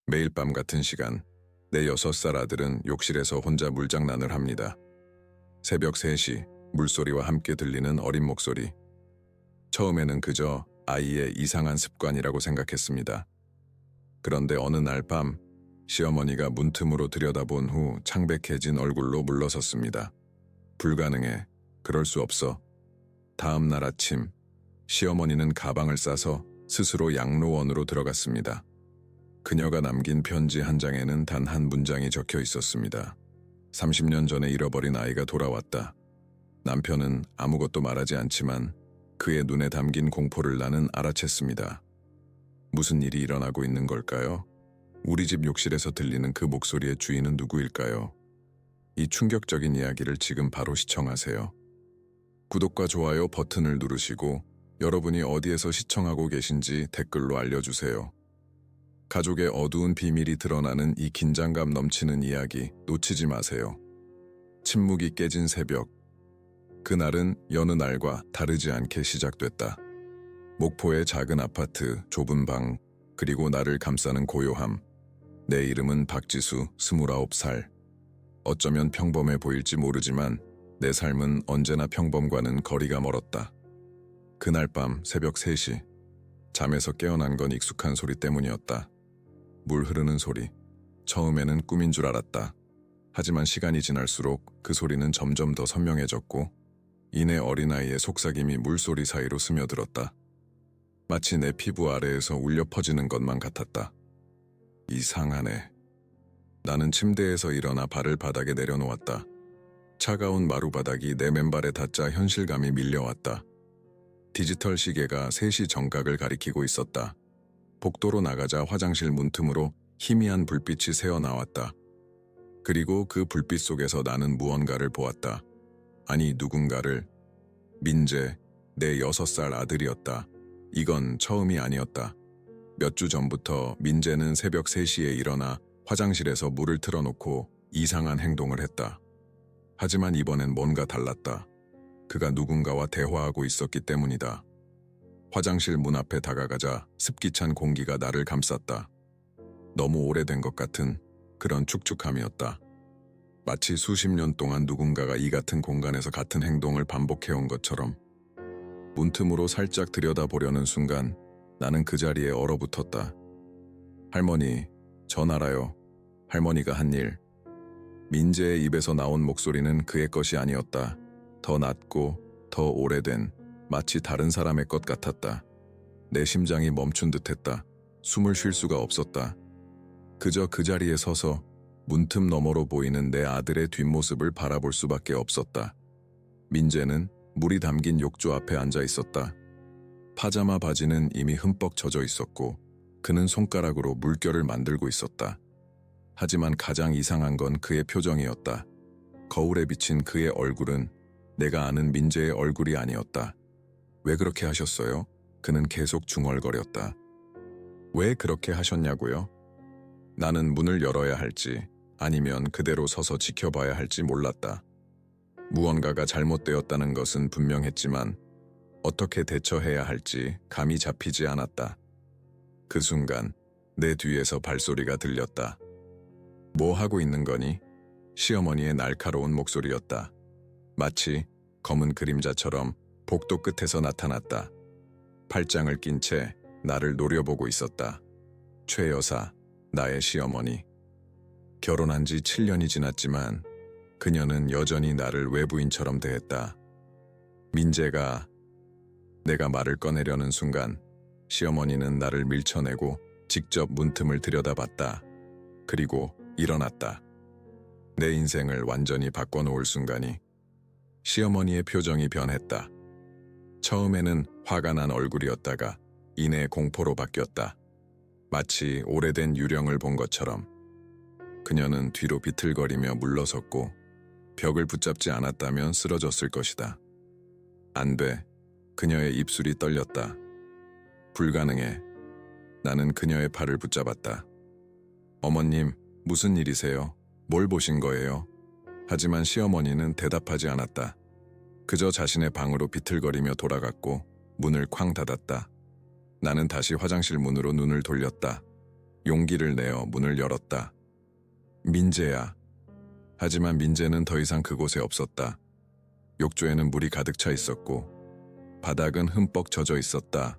매일 밤 같은 시간, 내 6살 아들은 욕실에서 혼자 물장난을 합니다. 새벽 3시, 물소리와 함께 들리는 어린 목소리. 처음에는 그저 아이의 이상한 습관이라고 생각했습니다. 그런데 어느 날 밤, 시어머니가 문틈으로 들여다본 후 창백해진 얼굴로 물러섰습니다. 불가능해. 그럴 수 없어. 다음 날 아침, 시어머니는 가방을 싸서 스스로 양로원으로 들어갔습니다. 그녀가 남긴 편지 한 장에는 단 한 문장이 적혀 있었습니다. 30년 전에 잃어버린 아이가 돌아왔다. 남편은 아무것도 말하지 않지만 그의 눈에 담긴 공포를 나는 알아챘습니다. 무슨 일이 일어나고 있는 걸까요? 우리 집 욕실에서 들리는 그 목소리의 주인은 누구일까요? 이 충격적인 이야기를 지금 바로 시청하세요. 구독과 좋아요 버튼을 누르시고 여러분이 어디에서 시청하고 계신지 댓글로 알려주세요. 가족의 어두운 비밀이 드러나는 이 긴장감 넘치는 이야기 놓치지 마세요. 침묵이 깨진 새벽. 그날은 여느 날과 다르지 않게 시작됐다. 목포의 작은 아파트, 좁은 방, 그리고 나를 감싸는 고요함. 내 이름은 박지수, 29살. 어쩌면 평범해 보일지 모르지만 내 삶은 언제나 평범과는 거리가 멀었다. 그날 밤 새벽 3시, 잠에서 깨어난 건 익숙한 소리 때문이었다. 물 흐르는 소리. 처음에는 꿈인 줄 알았다. 하지만 시간이 지날수록 그 소리는 점점 더 선명해졌고 이내 어린아이의 속삭임이 물소리 사이로 스며들었다. 마치 내 피부 아래에서 울려 퍼지는 것만 같았다. 이상하네. 나는 침대에서 일어나 발을 바닥에 내려놓았다. 차가운 마루바닥이 내 맨발에 닿자 현실감이 밀려왔다. 디지털 시계가 3시 정각을 가리키고 있었다. 복도로 나가자 화장실 문틈으로 희미한 불빛이 새어나왔다. 그리고 그 불빛 속에서 나는 무언가를 보았다. 아니, 누군가를. 민재, 내 6살 아들이었다. 이건 처음이 아니었다. 몇 주 전부터 민재는 새벽 3시에 일어나 화장실에서 물을 틀어놓고 이상한 행동을 했다. 하지만 이번엔 뭔가 달랐다. 그가 누군가와 대화하고 있었기 때문이다. 화장실 문 앞에 다가가자 습기찬 공기가 나를 감쌌다. 너무 오래된 것 같은 그런 축축함이었다. 마치 수십 년 동안 누군가가 이 같은 공간에서 같은 행동을 반복해온 것처럼. 문틈으로 살짝 들여다보려는 순간 나는 그 자리에 얼어붙었다. 할머니, 전 알아요. 할머니가 한 일. 민재의 입에서 나온 목소리는 그의 것이 아니었다. 더 낮고 더 오래된, 마치 다른 사람의 것 같았다. 내 심장이 멈춘 듯했다. 숨을 쉴 수가 없었다. 그저 그 자리에 서서 문틈 너머로 보이는 내 아들의 뒷모습을 바라볼 수밖에 없었다. 민재는 물이 담긴 욕조 앞에 앉아 있었다. 파자마 바지는 이미 흠뻑 젖어 있었고 그는 손가락으로 물결을 만들고 있었다. 하지만 가장 이상한 건 그의 표정이었다. 거울에 비친 그의 얼굴은 내가 아는 민재의 얼굴이 아니었다. 왜 그렇게 하셨어요? 그는 계속 중얼거렸다. 왜 그렇게 하셨냐고요? 나는 문을 열어야 할지 아니면 그대로 서서 지켜봐야 할지 몰랐다. 무언가가 잘못되었다는 것은 분명했지만 어떻게 대처해야 할지 감이 잡히지 않았다. 그 순간 내 뒤에서 발소리가 들렸다. 뭐 하고 있는 거니? 시어머니의 날카로운 목소리였다. 마치 검은 그림자처럼 복도 끝에서 나타났다. 팔짱을 낀 채 나를 노려보고 있었다. 최 여사, 나의 시어머니. 결혼한 지 7년이 지났지만 그녀는 여전히 나를 외부인처럼 대했다. 민재가. 내가 말을 꺼내려는 순간 시어머니는 나를 밀쳐내고 직접 문틈을 들여다봤다. 그리고 일어났다. 내 인생을 완전히 바꿔놓을 순간이. 시어머니의 표정이 변했다. 처음에는 화가 난 얼굴이었다가 이내 공포로 바뀌었다. 마치 오래된 유령을 본 것처럼. 그녀는 뒤로 비틀거리며 물러섰고 벽을 붙잡지 않았다면 쓰러졌을 것이다. 안 돼. 그녀의 입술이 떨렸다. 불가능해. 나는 그녀의 팔을 붙잡았다. 어머님, 무슨 일이세요? 뭘 보신 거예요? 하지만 시어머니는 대답하지 않았다. 그저 자신의 방으로 비틀거리며 돌아갔고 문을 쾅 닫았다. 나는 다시 화장실 문으로 눈을 돌렸다. 용기를 내어 문을 열었다. 민재야. 하지만 민재는 더 이상 그곳에 없었다. 욕조에는 물이 가득 차 있었고 바닥은 흠뻑 젖어 있었다.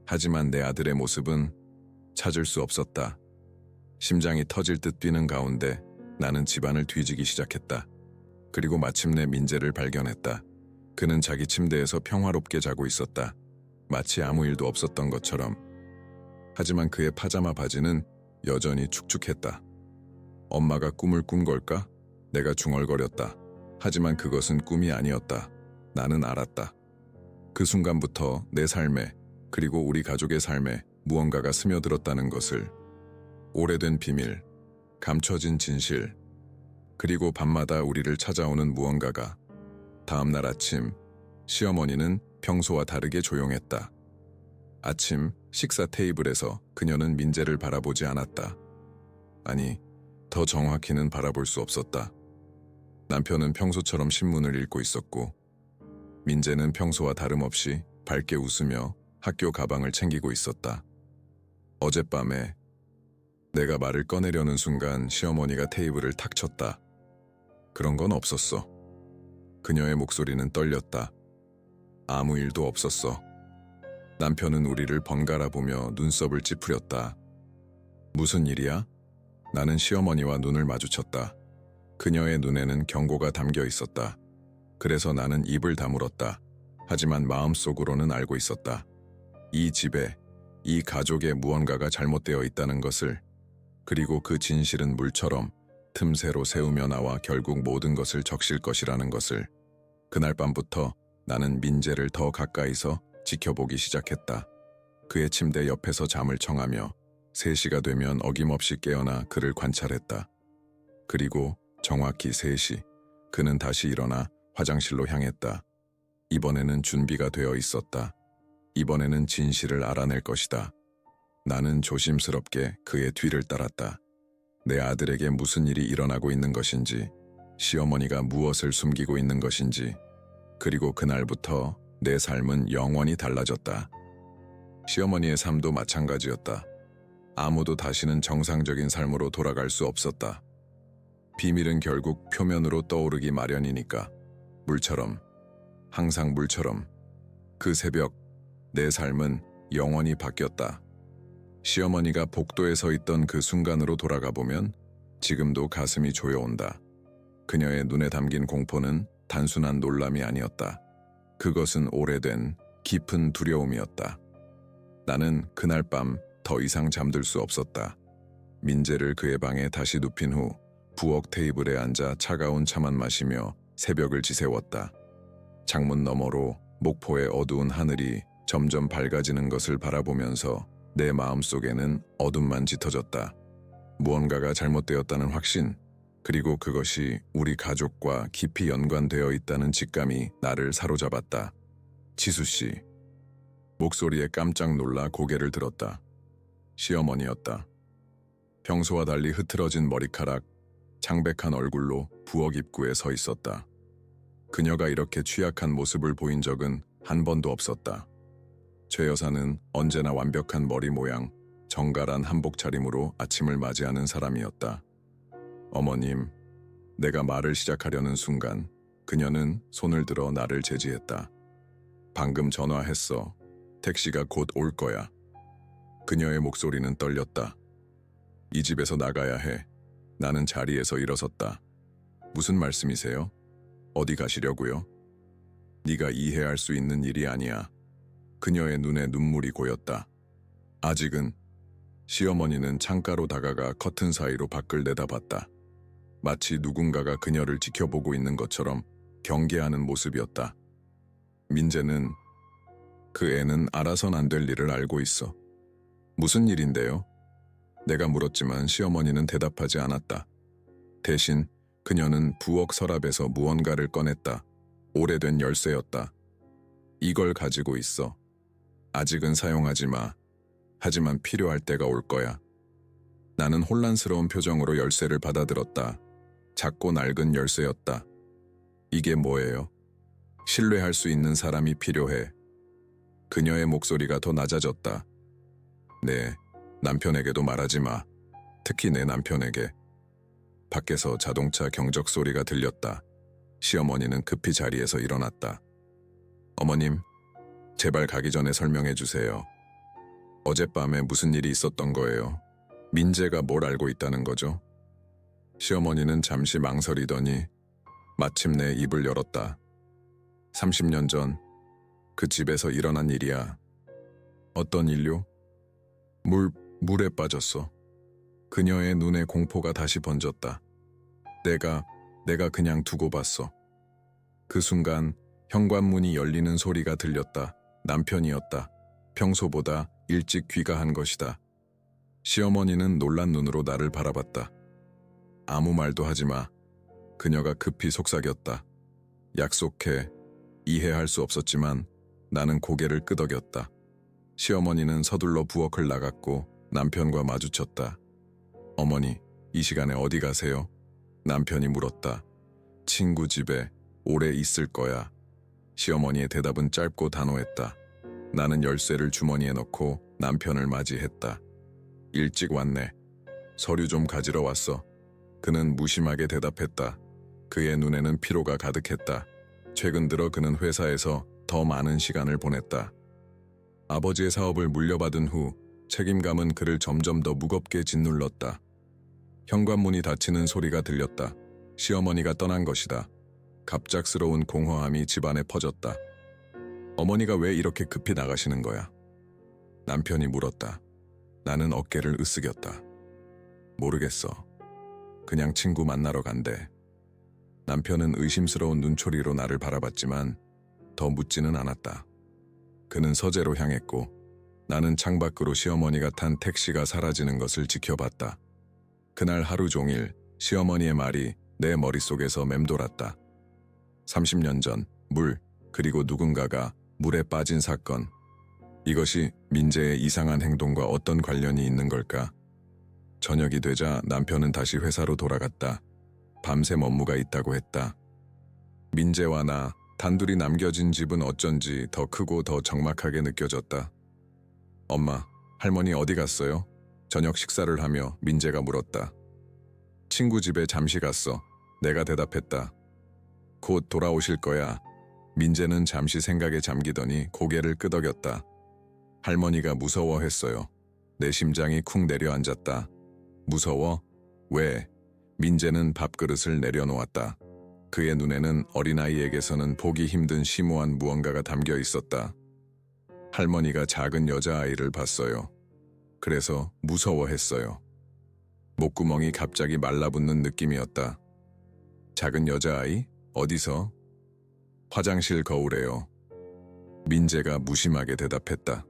하지만 내 아들의 모습은 찾을 수 없었다. 심장이 터질 듯 뛰는 가운데 나는 집안을 뒤지기 시작했다. 그리고 마침내 민재를 발견했다. 그는 자기 침대에서 평화롭게 자고 있었다. 마치 아무 일도 없었던 것처럼. 하지만 그의 파자마 바지는 여전히 축축했다. 엄마가 꿈을 꾼 걸까? 내가 중얼거렸다. 하지만 그것은 꿈이 아니었다. 나는 알았다. 그 순간부터 내 삶에, 그리고 우리 가족의 삶에 무언가가 스며들었다는 것을. 오래된 비밀, 감춰진 진실, 그리고 밤마다 우리를 찾아오는 무언가가. 다음 날 아침, 시어머니는 평소와 다르게 조용했다. 아침 식사 테이블에서 그녀는 민재를 바라보지 않았다. 아니, 더 정확히는 바라볼 수 없었다. 남편은 평소처럼 신문을 읽고 있었고, 민재는 평소와 다름없이 밝게 웃으며 학교 가방을 챙기고 있었다. 어젯밤에 내가 말을 꺼내려는 순간 시어머니가 테이블을 탁 쳤다. 그런 건 없었어. 그녀의 목소리는 떨렸다. 아무 일도 없었어. 남편은 우리를 번갈아 보며 눈썹을 찌푸렸다. 무슨 일이야? 나는 시어머니와 눈을 마주쳤다. 그녀의 눈에는 경고가 담겨 있었다. 그래서 나는 입을 다물었다. 하지만 마음속으로는 알고 있었다. 이 집에, 이 가족에 무언가가 잘못되어 있다는 것을. 그리고 그 진실은 물처럼 틈새로 새우며 나와 결국 모든 것을 적실 것이라는 것을. 그날 밤부터 나는 민재를 더 가까이서 지켜보기 시작했다. 그의 침대 옆에서 잠을 청하며 3시가 되면 어김없이 깨어나 그를 관찰했다. 그리고 정확히 3시, 그는 다시 일어나 화장실로 향했다. 이번에는 준비가 되어 있었다. 이번에는 진실을 알아낼 것이다. 나는 조심스럽게 그의 뒤를 따랐다. 내 아들에게 무슨 일이 일어나고 있는 것인지, 시어머니가 무엇을 숨기고 있는 것인지, 그리고 그날부터 내 삶은 영원히 달라졌다. 시어머니의 삶도 마찬가지였다. 아무도 다시는 정상적인 삶으로 돌아갈 수 없었다. 비밀은 결국 표면으로 떠오르기 마련이니까. 물처럼, 항상 물처럼. 그 새벽, 내 삶은 영원히 바뀌었다. 시어머니가 복도에 서 있던 그 순간으로 돌아가 보면 지금도 가슴이 조여온다. 그녀의 눈에 담긴 공포는 단순한 놀람이 아니었다. 그것은 오래된 깊은 두려움이었다. 나는 그날 밤 더 이상 잠들 수 없었다. 민재를 그의 방에 다시 눕힌 후 부엌 테이블에 앉아 차가운 차만 마시며 새벽을 지새웠다. 창문 너머로 목포의 어두운 하늘이 점점 밝아지는 것을 바라보면서 내 마음속에는 어둠만 짙어졌다. 무언가가 잘못되었다는 확신, 그리고 그것이 우리 가족과 깊이 연관되어 있다는 직감이 나를 사로잡았다. 지수 씨. 목소리에 깜짝 놀라 고개를 들었다. 시어머니였다. 평소와 달리 흐트러진 머리카락, 창백한 얼굴로 부엌 입구에 서 있었다. 그녀가 이렇게 취약한 모습을 보인 적은 한 번도 없었다. 최 여사는 언제나 완벽한 머리 모양, 정갈한 한복 차림으로 아침을 맞이하는 사람이었다. 어머님, 내가 말을 시작하려는 순간 그녀는 손을 들어 나를 제지했다. 방금 전화했어. 택시가 곧 올 거야. 그녀의 목소리는 떨렸다. 이 집에서 나가야 해. 나는 자리에서 일어섰다. 무슨 말씀이세요? 어디 가시려고요? 네가 이해할 수 있는 일이 아니야. 그녀의 눈에 눈물이 고였다. 아직은. 시어머니는 창가로 다가가 커튼 사이로 밖을 내다봤다. 마치 누군가가 그녀를 지켜보고 있는 것처럼 경계하는 모습이었다. 민재는, 그 애는 알아선 안 될 일을 알고 있어. 무슨 일인데요? 내가 물었지만 시어머니는 대답하지 않았다. 대신 그녀는 부엌 서랍에서 무언가를 꺼냈다. 오래된 열쇠였다. 이걸 가지고 있어. 아직은 사용하지 마. 하지만 필요할 때가 올 거야. 나는 혼란스러운 표정으로 열쇠를 받아들었다. 작고 낡은 열쇠였다. 이게 뭐예요? 신뢰할 수 있는 사람이 필요해. 그녀의 목소리가 더 낮아졌다. 네, 남편에게도 말하지 마. 특히 내 남편에게. 밖에서 자동차 경적 소리가 들렸다. 시어머니는 급히 자리에서 일어났다. 어머님, 제발 가기 전에 설명해 주세요. 어젯밤에 무슨 일이 있었던 거예요? 민재가 뭘 알고 있다는 거죠? 시어머니는 잠시 망설이더니 마침내 입을 열었다. 30년 전 그 집에서 일어난 일이야. 어떤 일요? 물에 빠졌어. 그녀의 눈에 공포가 다시 번졌다. 내가 그냥 두고 봤어. 그 순간 현관문이 열리는 소리가 들렸다. 남편이었다. 평소보다 일찍 귀가한 것이다. 시어머니는 놀란 눈으로 나를 바라봤다. 아무 말도 하지 마. 그녀가 급히 속삭였다. 약속해. 이해할 수 없었지만 나는 고개를 끄덕였다. 시어머니는 서둘러 부엌을 나갔고 남편과 마주쳤다. 어머니, 이 시간에 어디 가세요? 남편이 물었다. 친구 집에 오래 있을 거야. 시어머니의 대답은 짧고 단호했다. 나는 열쇠를 주머니에 넣고 남편을 맞이했다. 일찍 왔네. 서류 좀 가지러 왔어. 그는 무심하게 대답했다. 그의 눈에는 피로가 가득했다. 최근 들어 그는 회사에서 더 많은 시간을 보냈다. 아버지의 사업을 물려받은 후 책임감은 그를 점점 더 무겁게 짓눌렀다. 현관문이 닫히는 소리가 들렸다. 시어머니가 떠난 것이다. 갑작스러운 공허함이 집안에 퍼졌다. 어머니가 왜 이렇게 급히 나가시는 거야? 남편이 물었다. 나는 어깨를 으쓱였다. 모르겠어. 그냥 친구 만나러 간대. 남편은 의심스러운 눈초리로 나를 바라봤지만 더 묻지는 않았다. 그는 서재로 향했고 나는 창밖으로 시어머니가 탄 택시가 사라지는 것을 지켜봤다. 그날 하루 종일 시어머니의 말이 내 머릿속에서 맴돌았다. 30년 전 그리고 누군가가 물에 빠진 사건. 이것이 민재의 이상한 행동과 어떤 관련이 있는 걸까? 저녁이 되자 남편은 다시 회사로 돌아갔다. 밤샘 업무가 있다고 했다. 민재와 나 단둘이 남겨진 집은 어쩐지 더 크고 더 적막하게 느껴졌다. 엄마, 할머니 어디 갔어요? 저녁 식사를 하며 민재가 물었다. 친구 집에 잠시 갔어. 내가 대답했다. 곧 돌아오실 거야. 민재는 잠시 생각에 잠기더니 고개를 끄덕였다. 할머니가 무서워했어요. 내 심장이 쿵 내려앉았다. 무서워? 왜? 민재는 밥그릇을 내려놓았다. 그의 눈에는 어린아이에게서는 보기 힘든 심오한 무언가가 담겨 있었다. 할머니가 작은 여자아이를 봤어요. 그래서 무서워했어요. 목구멍이 갑자기 말라붙는 느낌이었다. 작은 여자아이? 어디서? 화장실 거울에요. 민재가 무심하게 대답했다.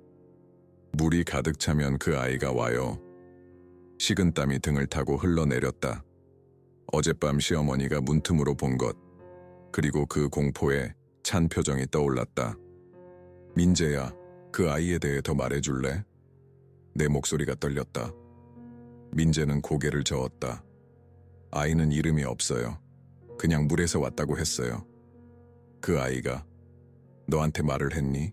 물이 가득 차면 그 아이가 와요. 식은땀이 등을 타고 흘러내렸다. 어젯밤 시어머니가 문틈으로 본 것, 그리고 그 공포에 찬 표정이 떠올랐다. 민재야, 그 아이에 대해 더 말해줄래? 내 목소리가 떨렸다. 민재는 고개를 저었다. 아이는 이름이 없어요. 그냥 물에서 왔다고 했어요. 그 아이가 너한테 말을 했니?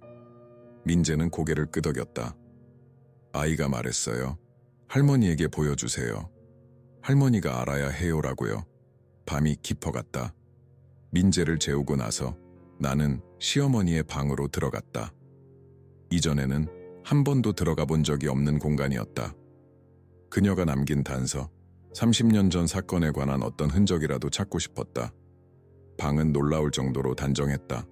민재는 고개를 끄덕였다. 아이가 말했어요. 할머니에게 보여주세요. 할머니가 알아야 해요라고요. 밤이 깊어갔다. 민재를 재우고 나서 나는 시어머니의 방으로 들어갔다. 이전에는 한 번도 들어가 본 적이 없는 공간이었다. 그녀가 남긴 단서, 30년 전 사건에 관한 어떤 흔적이라도 찾고 싶었다. 방은 놀라울 정도로 단정했다.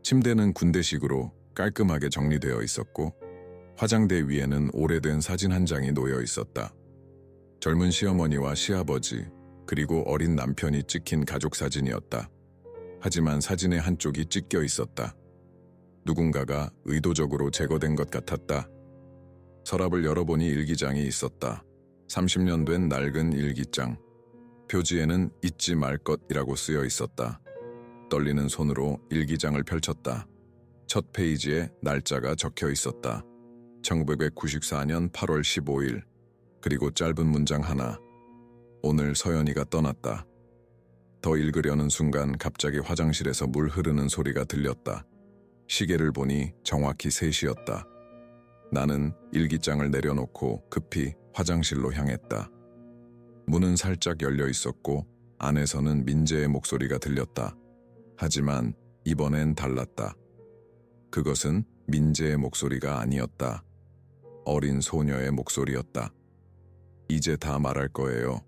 침대는 군대식으로 깔끔하게 정리되어 있었고 화장대 위에는 오래된 사진 한 장이 놓여 있었다. 젊은 시어머니와 시아버지 그리고 어린 남편이 찍힌 가족 사진이었다. 하지만 사진의 한쪽이 찢겨 있었다. 누군가가 의도적으로 제거된 것 같았다. 서랍을 열어보니 일기장이 있었다. 30년 된 낡은 일기장. 표지에는 잊지 말 것이라고 쓰여 있었다. 떨리는 손으로 일기장을 펼쳤다. 첫 페이지에 날짜가 적혀 있었다. 1994년 8월 15일. 그리고 짧은 문장 하나. 오늘 서연이가 떠났다. 더 읽으려는 순간 갑자기 화장실에서 물 흐르는 소리가 들렸다. 시계를 보니 정확히 3시였다. 나는 일기장을 내려놓고 급히 화장실로 향했다. 문은 살짝 열려 있었고 안에서는 민재의 목소리가 들렸다. 하지만 이번엔 달랐다. 그것은 민재의 목소리가 아니었다. 어린 소녀의 목소리였다. 이제 다 말할 거예요.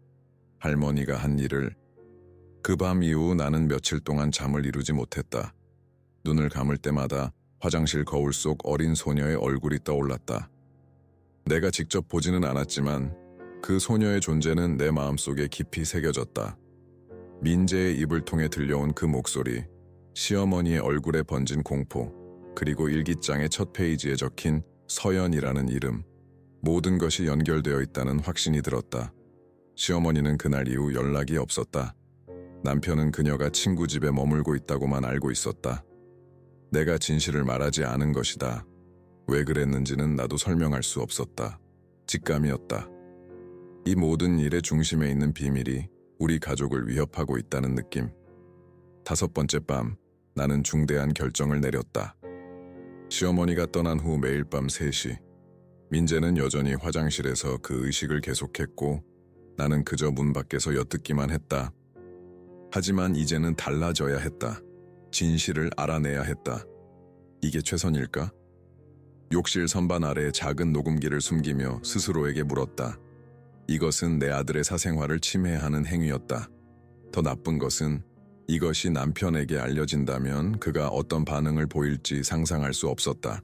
할머니가 한 일을. 그 밤 이후 나는 며칠 동안 잠을 이루지 못했다. 눈을 감을 때마다 화장실 거울 속 어린 소녀의 얼굴이 떠올랐다. 내가 직접 보지는 않았지만 그 소녀의 존재는 내 마음속에 깊이 새겨졌다. 민재의 입을 통해 들려온 그 목소리, 시어머니의 얼굴에 번진 공포, 그리고 일기장의 첫 페이지에 적힌 서연이라는 이름, 모든 것이 연결되어 있다는 확신이 들었다. 시어머니는 그날 이후 연락이 없었다. 남편은 그녀가 친구 집에 머물고 있다고만 알고 있었다. 내가 진실을 말하지 않은 것이다. 왜 그랬는지는 나도 설명할 수 없었다. 직감이었다. 이 모든 일의 중심에 있는 비밀이 우리 가족을 위협하고 있다는 느낌. 5번째 밤, 나는 중대한 결정을 내렸다. 시어머니가 떠난 후 매일 밤 3시, 민재는 여전히 화장실에서 그 의식을 계속했고 나는 그저 문 밖에서 엿듣기만 했다. 하지만 이제는 달라져야 했다. 진실을 알아내야 했다. 이게 최선일까? 욕실 선반 아래 작은 녹음기를 숨기며 스스로에게 물었다. 이것은 내 아들의 사생활을 침해하는 행위였다. 더 나쁜 것은 이것이 남편에게 알려진다면 그가 어떤 반응을 보일지 상상할 수 없었다.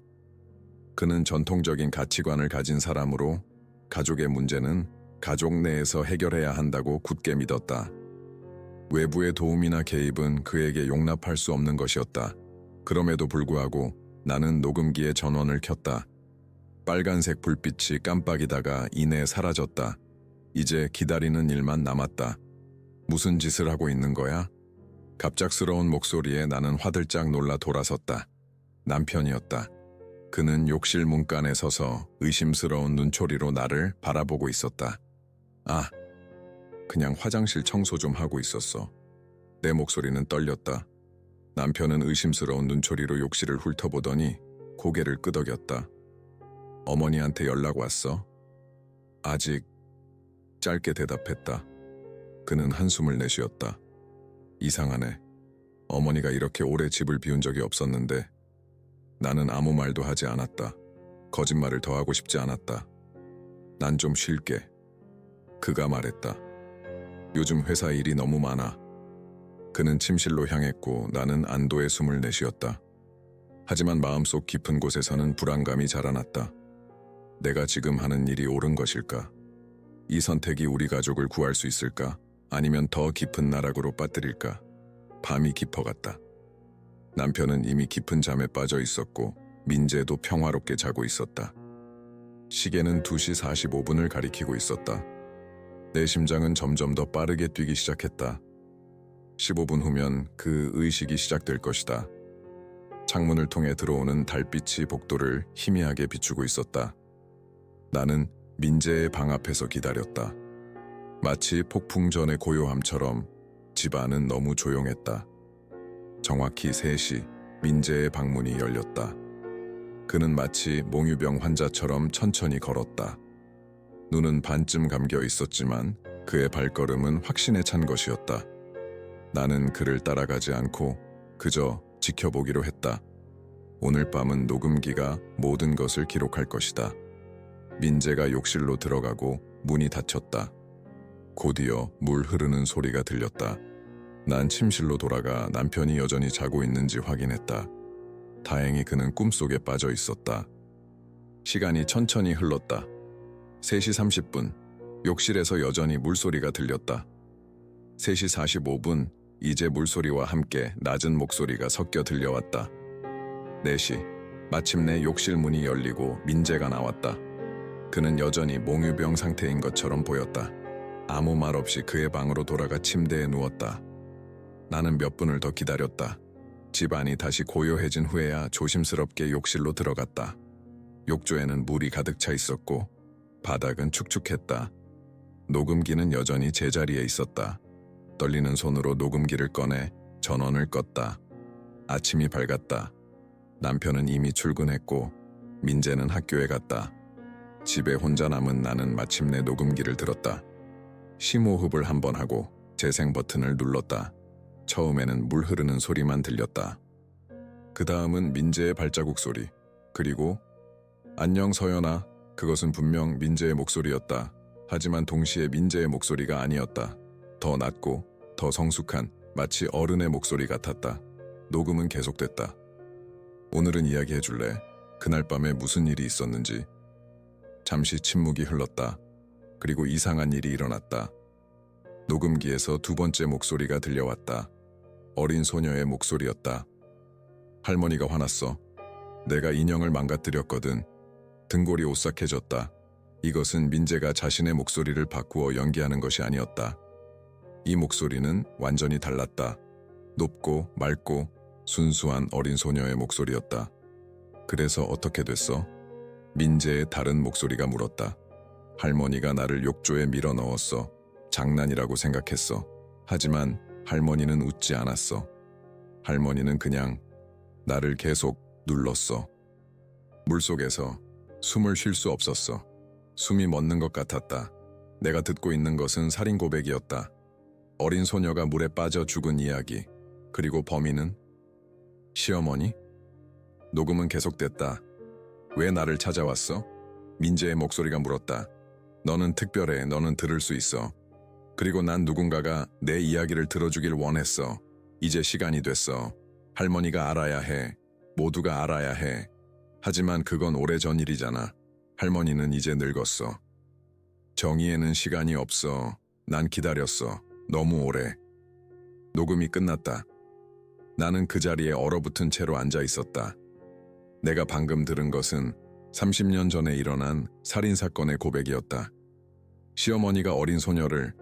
그는 전통적인 가치관을 가진 사람으로 가족의 문제는 가족 내에서 해결해야 한다고 굳게 믿었다. 외부의 도움이나 개입은 그에게 용납할 수 없는 것이었다. 그럼에도 불구하고 나는 녹음기의 전원을 켰다. 빨간색 불빛이 깜빡이다가 이내 사라졌다. 이제 기다리는 일만 남았다. 무슨 짓을 하고 있는 거야? 갑작스러운 목소리에 나는 화들짝 놀라 돌아섰다. 남편이었다. 그는 욕실 문간에 서서 의심스러운 눈초리로 나를 바라보고 있었다. 아, 그냥 화장실 청소 좀 하고 있었어. 내 목소리는 떨렸다. 남편은 의심스러운 눈초리로 욕실을 훑어보더니 고개를 끄덕였다. 어머니한테 연락 왔어? 아직. 짧게 대답했다. 그는 한숨을 내쉬었다. 이상하네. 어머니가 이렇게 오래 집을 비운 적이 없었는데 나는 아무 말도 하지 않았다. 거짓말을 더 하고 싶지 않았다. 난 좀 쉴게. 그가 말했다. 요즘 회사 일이 너무 많아. 그는 침실로 향했고 나는 안도의 숨을 내쉬었다. 하지만 마음속 깊은 곳에서는 불안감이 자라났다. 내가 지금 하는 일이 옳은 것일까? 이 선택이 우리 가족을 구할 수 있을까? 아니면 더 깊은 나락으로 빠뜨릴까? 밤이 깊어갔다. 남편은 이미 깊은 잠에 빠져 있었고 민재도 평화롭게 자고 있었다. 시계는 2시 45분을 가리키고 있었다. 내 심장은 점점 더 빠르게 뛰기 시작했다. 15분 후면 그 의식이 시작될 것이다. 창문을 통해 들어오는 달빛이 복도를 희미하게 비추고 있었다. 나는 민재의 방 앞에서 기다렸다. 마치 폭풍 전의 고요함처럼 집안은 너무 조용했다. 정확히 3시 민재의 방문이 열렸다. 그는 마치 몽유병 환자처럼 천천히 걸었다. 눈은 반쯤 감겨 있었지만 그의 발걸음은 확신에 찬 것이었다. 나는 그를 따라가지 않고 그저 지켜보기로 했다. 오늘 밤은 녹음기가 모든 것을 기록할 것이다. 민재가 욕실로 들어가고 문이 닫혔다. 곧이어 물 흐르는 소리가 들렸다. 난 침실로 돌아가 남편이 여전히 자고 있는지 확인했다. 다행히 그는 꿈속에 빠져 있었다. 시간이 천천히 흘렀다. 3시 30분, 욕실에서 여전히 물소리가 들렸다. 3시 45분, 이제 물소리와 함께 낮은 목소리가 섞여 들려왔다. 4시, 마침내 욕실 문이 열리고 민재가 나왔다. 그는 여전히 몽유병 상태인 것처럼 보였다. 아무 말 없이 그의 방으로 돌아가 침대에 누웠다. 나는 몇 분을 더 기다렸다. 집안이 다시 고요해진 후에야 조심스럽게 욕실로 들어갔다. 욕조에는 물이 가득 차 있었고 바닥은 축축했다. 녹음기는 여전히 제자리에 있었다. 떨리는 손으로 녹음기를 꺼내 전원을 껐다. 아침이 밝았다. 남편은 이미 출근했고 민재는 학교에 갔다. 집에 혼자 남은 나는 마침내 녹음기를 들었다. 심호흡을 한 번 하고 재생 버튼을 눌렀다. 처음에는 물 흐르는 소리만 들렸다. 그 다음은 민재의 발자국 소리. 그리고 안녕 서연아. 그것은 분명 민재의 목소리였다. 하지만 동시에 민재의 목소리가 아니었다. 더 낮고 더 성숙한 마치 어른의 목소리 같았다. 녹음은 계속됐다. 오늘은 이야기해줄래? 그날 밤에 무슨 일이 있었는지. 잠시 침묵이 흘렀다. 그리고 이상한 일이 일어났다. 녹음기에서 두 번째 목소리가 들려왔다. 어린 소녀의 목소리였다. 할머니가 화났어. 내가 인형을 망가뜨렸거든. 등골이 오싹해졌다. 이것은 민재가 자신의 목소리를 바꾸어 연기하는 것이 아니었다. 이 목소리는 완전히 달랐다. 높고 맑고 순수한 어린 소녀의 목소리였다. 그래서 어떻게 됐어? 민재의 다른 목소리가 물었다. 할머니가 나를 욕조에 밀어 넣었어. 장난이라고 생각했어. 하지만 할머니는 웃지 않았어. 할머니는 그냥 나를 계속 눌렀어. 물속에서 숨을 쉴 수 없었어. 숨이 멎는 것 같았다. 내가 듣고 있는 것은 살인 고백이었다. 어린 소녀가 물에 빠져 죽은 이야기. 그리고 범인은? 시어머니? 녹음은 계속됐다. 왜 나를 찾아왔어? 민재의 목소리가 물었다. 너는 특별해. 너는 들을 수 있어. 그리고 난 누군가가 내 이야기를 들어주길 원했어. 이제 시간이 됐어. 할머니가 알아야 해. 모두가 알아야 해. 하지만 그건 오래전 일이잖아. 할머니는 이제 늙었어. 정의에는 시간이 없어. 난 기다렸어. 너무 오래. 녹음이 끝났다. 나는 그 자리에 얼어붙은 채로 앉아 있었다. 내가 방금 들은 것은 30년 전에 일어난 살인사건의 고백이었다. 시어머니가 어린 소녀를,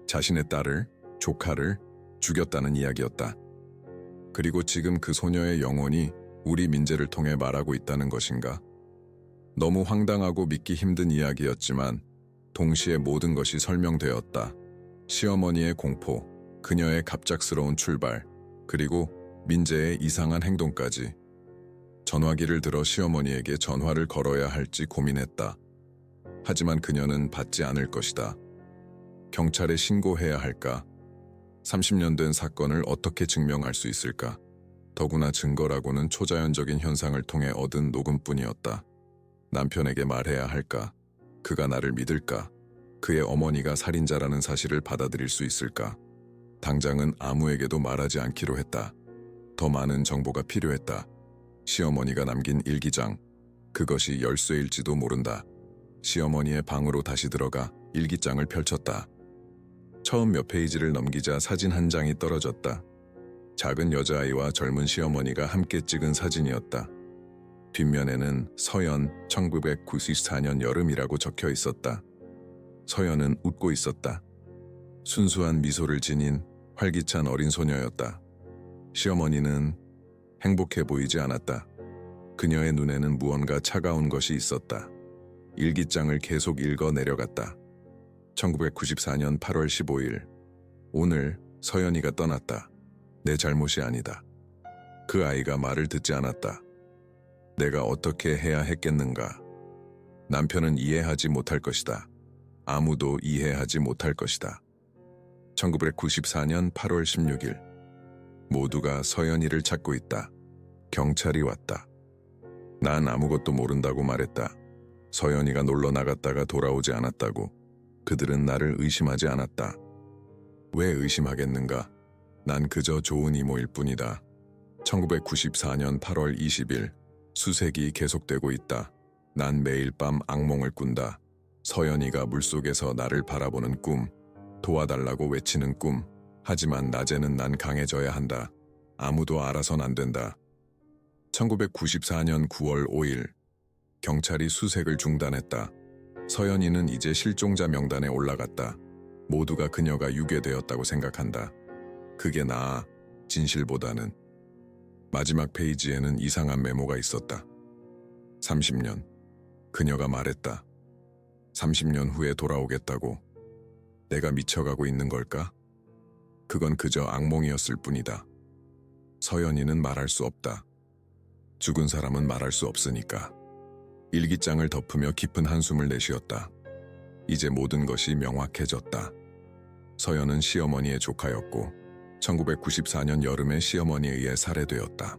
자신의 딸을, 조카를 죽였다는 이야기였다. 그리고 지금 그 소녀의 영혼이 우리 민재를 통해 말하고 있다는 것인가? 너무 황당하고 믿기 힘든 이야기였지만 동시에 모든 것이 설명되었다. 시어머니의 공포, 그녀의 갑작스러운 출발, 그리고 민재의 이상한 행동까지. 전화기를 들어 시어머니에게 전화를 걸어야 할지 고민했다. 하지만 그녀는 받지 않을 것이다. 경찰에 신고해야 할까? 30년 된 사건을 어떻게 증명할 수 있을까? 더구나 증거라고는 초자연적인 현상을 통해 얻은 녹음뿐이었다. 남편에게 말해야 할까? 그가 나를 믿을까? 그의 어머니가 살인자라는 사실을 받아들일 수 있을까? 당장은 아무에게도 말하지 않기로 했다. 더 많은 정보가 필요했다. 시어머니가 남긴 일기장. 그것이 열쇠일지도 모른다. 시어머니의 방으로 다시 들어가 일기장을 펼쳤다. 처음 몇 페이지를 넘기자 사진 한 장이 떨어졌다. 작은 여자아이와 젊은 시어머니가 함께 찍은 사진이었다. 뒷면에는 서연 1994년 여름이라고 적혀 있었다. 서연은 웃고 있었다. 순수한 미소를 지닌 활기찬 어린 소녀였다. 시어머니는 행복해 보이지 않았다. 그녀의 눈에는 무언가 차가운 것이 있었다. 일기장을 계속 읽어 내려갔다. 1994년 8월 15일. 오늘 서연이가 떠났다. 내 잘못이 아니다. 그 아이가 말을 듣지 않았다. 내가 어떻게 해야 했겠는가? 남편은 이해하지 못할 것이다. 아무도 이해하지 못할 것이다. 1994년 8월 16일. 모두가 서연이를 찾고 있다. 경찰이 왔다. 난 아무것도 모른다고 말했다. 서연이가 놀러 나갔다가 돌아오지 않았다고. 그들은 나를 의심하지 않았다. 왜 의심하겠는가? 난 그저 좋은 이모일 뿐이다. 1994년 8월 20일. 수색이 계속되고 있다. 난 매일 밤 악몽을 꾼다. 서연이가 물속에서 나를 바라보는 꿈, 도와달라고 외치는 꿈. 하지만 낮에는 난 강해져야 한다. 아무도 알아선 안 된다. 1994년 9월 5일. 경찰이 수색을 중단했다. 서연이는 이제 실종자 명단에 올라갔다. 모두가 그녀가 유괴되었다고 생각한다. 그게 나아, 진실보다는. 마지막 페이지에는 이상한 메모가 있었다. 30년. 그녀가 말했다. 30년 후에 돌아오겠다고. 내가 미쳐가고 있는 걸까? 그건 그저 악몽이었을 뿐이다. 서연이는 말할 수 없다. 죽은 사람은 말할 수 없으니까. 일기장을 덮으며 깊은 한숨을 내쉬었다. 이제 모든 것이 명확해졌다. 서연은 시어머니의 조카였고 1994년 여름에 시어머니에 의해 살해되었다.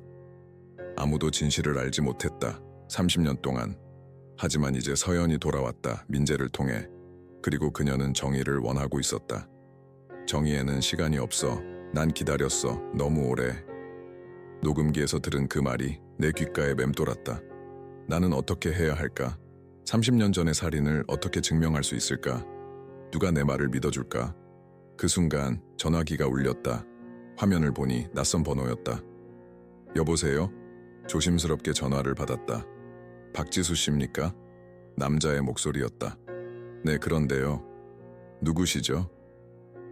아무도 진실을 알지 못했다. 30년 동안. 하지만 이제 서연이 돌아왔다. 민재를 통해. 그리고 그녀는 정의를 원하고 있었다. 정의에는 시간이 없어. 난 기다렸어. 너무 오래. 녹음기에서 들은 그 말이 내 귓가에 맴돌았다. 나는 어떻게 해야 할까? 30년 전의 살인을 어떻게 증명할 수 있을까? 누가 내 말을 믿어줄까? 그 순간 전화기가 울렸다. 화면을 보니 낯선 번호였다. 여보세요? 조심스럽게 전화를 받았다. 박지수 씨입니까? 남자의 목소리였다. 네, 그런데요. 누구시죠?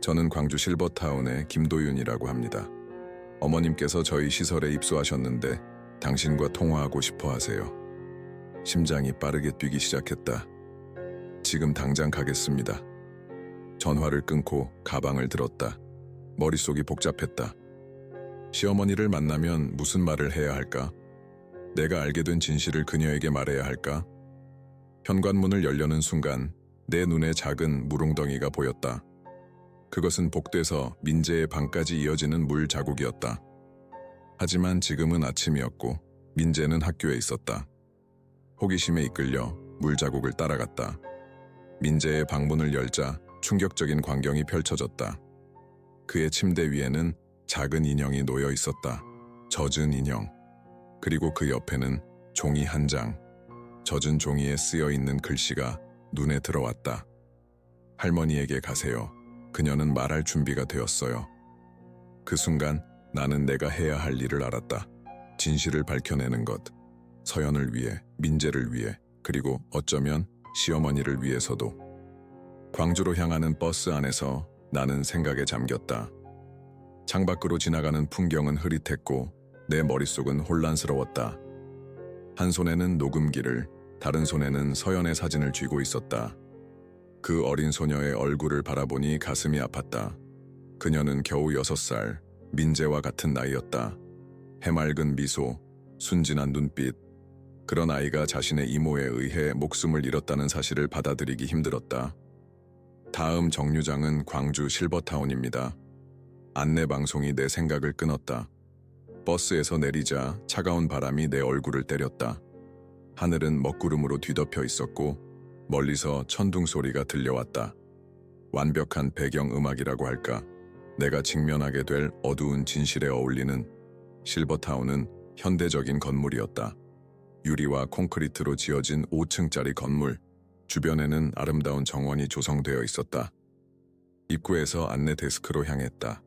저는 광주 실버타운의 김도윤이라고 합니다. 어머님께서 저희 시설에 입소하셨는데 당신과 통화하고 싶어 하세요. 심장이 빠르게 뛰기 시작했다. 지금 당장 가겠습니다. 전화를 끊고 가방을 들었다. 머릿속이 복잡했다. 시어머니를 만나면 무슨 말을 해야 할까? 내가 알게 된 진실을 그녀에게 말해야 할까? 현관문을 열려는 순간 내 눈에 작은 물웅덩이가 보였다. 그것은 복도에서 민재의 방까지 이어지는 물 자국이었다. 하지만 지금은 아침이었고 민재는 학교에 있었다. 호기심에 이끌려 물 자국을 따라갔다. 민재의 방문을 열자 충격적인 광경이 펼쳐졌다. 그의 침대 위에는 작은 인형이 놓여 있었다. 젖은 인형. 그리고 그 옆에는 종이 한 장. 젖은 종이에 쓰여 있는 글씨가 눈에 들어왔다. 할머니에게 가세요. 그녀는 말할 준비가 되었어요. 그 순간 나는 내가 해야 할 일을 알았다. 진실을 밝혀내는 것. 서연을 위해, 민재를 위해, 그리고 어쩌면 시어머니를 위해서도. 광주로 향하는 버스 안에서 나는 생각에 잠겼다. 창밖으로 지나가는 풍경은 흐릿했고 내 머릿속은 혼란스러웠다. 한 손에는 녹음기를, 다른 손에는 서연의 사진을 쥐고 있었다. 그 어린 소녀의 얼굴을 바라보니 가슴이 아팠다. 그녀는 겨우 6살, 민재와 같은 나이였다. 해맑은 미소, 순진한 눈빛. 그런 아이가 자신의 이모에 의해 목숨을 잃었다는 사실을 받아들이기 힘들었다. 다음 정류장은 광주 실버타운입니다. 안내방송이 내 생각을 끊었다. 버스에서 내리자 차가운 바람이 내 얼굴을 때렸다. 하늘은 먹구름으로 뒤덮여 있었고 멀리서 천둥 소리가 들려왔다. 완벽한 배경음악이라고 할까? 내가 직면하게 될 어두운 진실에 어울리는 실버타운은 현대적인 건물이었다. 유리와 콘크리트로 지어진 5층짜리 건물. 주변에는 아름다운 정원이 조성되어 있었다. 입구에서 안내 데스크로 향했다.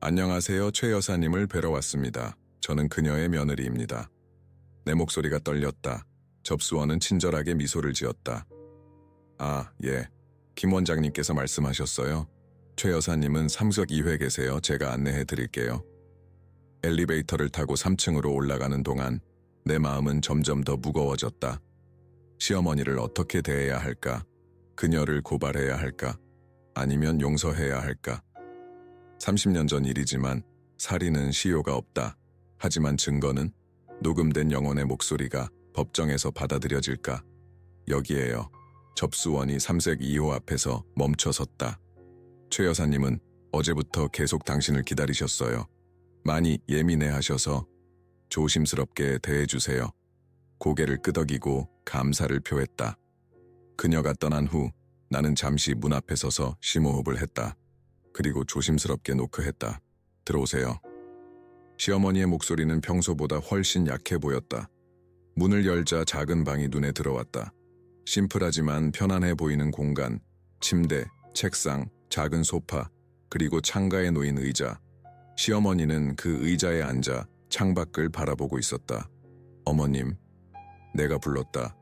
안녕하세요. 최 여사님을 뵈러 왔습니다. 저는 그녀의 며느리입니다. 내 목소리가 떨렸다. 접수원은 친절하게 미소를 지었다. 아, 예. 김 원장님께서 말씀하셨어요. 최 여사님은 3석 2회 계세요. 제가 안내해 드릴게요. 엘리베이터를 타고 3층으로 올라가는 동안 내 마음은 점점 더 무거워졌다. 시어머니를 어떻게 대해야 할까? 그녀를 고발해야 할까? 아니면 용서해야 할까? 30년 전 일이지만 살인은 시효가 없다. 하지만 증거는? 녹음된 영혼의 목소리가 법정에서 받아들여질까? 여기에요. 접수원이 3색 2호 앞에서 멈춰섰다. 최 여사님은 어제부터 계속 당신을 기다리셨어요. 많이 예민해하셔서 조심스럽게 대해주세요. 고개를 끄덕이고 감사를 표했다. 그녀가 떠난 후 나는 잠시 문 앞에 서서 심호흡을 했다. 그리고 조심스럽게 노크했다. 들어오세요. 시어머니의 목소리는 평소보다 훨씬 약해 보였다. 문을 열자 작은 방이 눈에 들어왔다. 심플하지만 편안해 보이는 공간, 침대, 책상, 작은 소파, 그리고 창가에 놓인 의자. 시어머니는 그 의자에 앉아 창밖을 바라보고 있었다. 어머님, 내가 불렀다.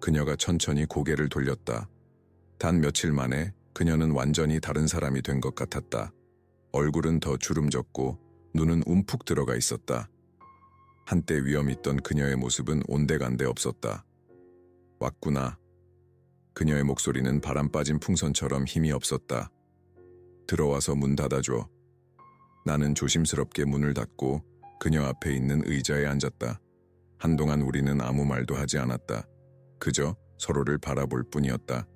그녀가 천천히 고개를 돌렸다. 단 며칠 만에 그녀는 완전히 다른 사람이 된 것 같았다. 얼굴은 더 주름졌고 눈은 움푹 들어가 있었다. 한때 위험있던 그녀의 모습은 온데간데 없었다. 왔구나. 그녀의 목소리는 바람 빠진 풍선처럼 힘이 없었다. 들어와서 문 닫아줘. 나는 조심스럽게 문을 닫고 그녀 앞에 있는 의자에 앉았다. 한동안 우리는 아무 말도 하지 않았다. 그저 서로를 바라볼 뿐이었다.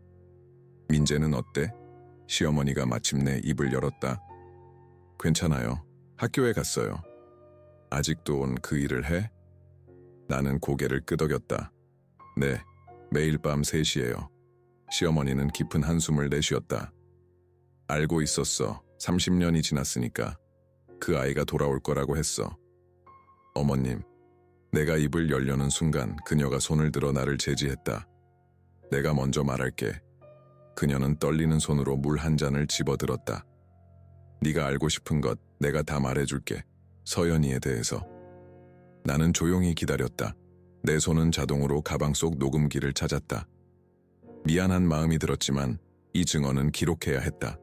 민재는 어때? 시어머니가 마침내 입을 열었다. 괜찮아요. 학교에 갔어요. 아직도 온 그 일을 해? 나는 고개를 끄덕였다. 네, 매일 밤 3시에요. 시어머니는 깊은 한숨을 내쉬었다. 알고 있었어. 30년이 지났으니까. 그 아이가 돌아올 거라고 했어. 어머님, 내가 입을 열려는 순간 그녀가 손을 들어 나를 제지했다. 내가 먼저 말할게. 그녀는 떨리는 손으로 물 한 잔을 집어들었다. 네가 알고 싶은 것 내가 다 말해줄게. 서연이에 대해서. 나는 조용히 기다렸다. 내 손은 자동으로 가방 속 녹음기를 찾았다. 미안한 마음이 들었지만 이 증언은 기록해야 했다.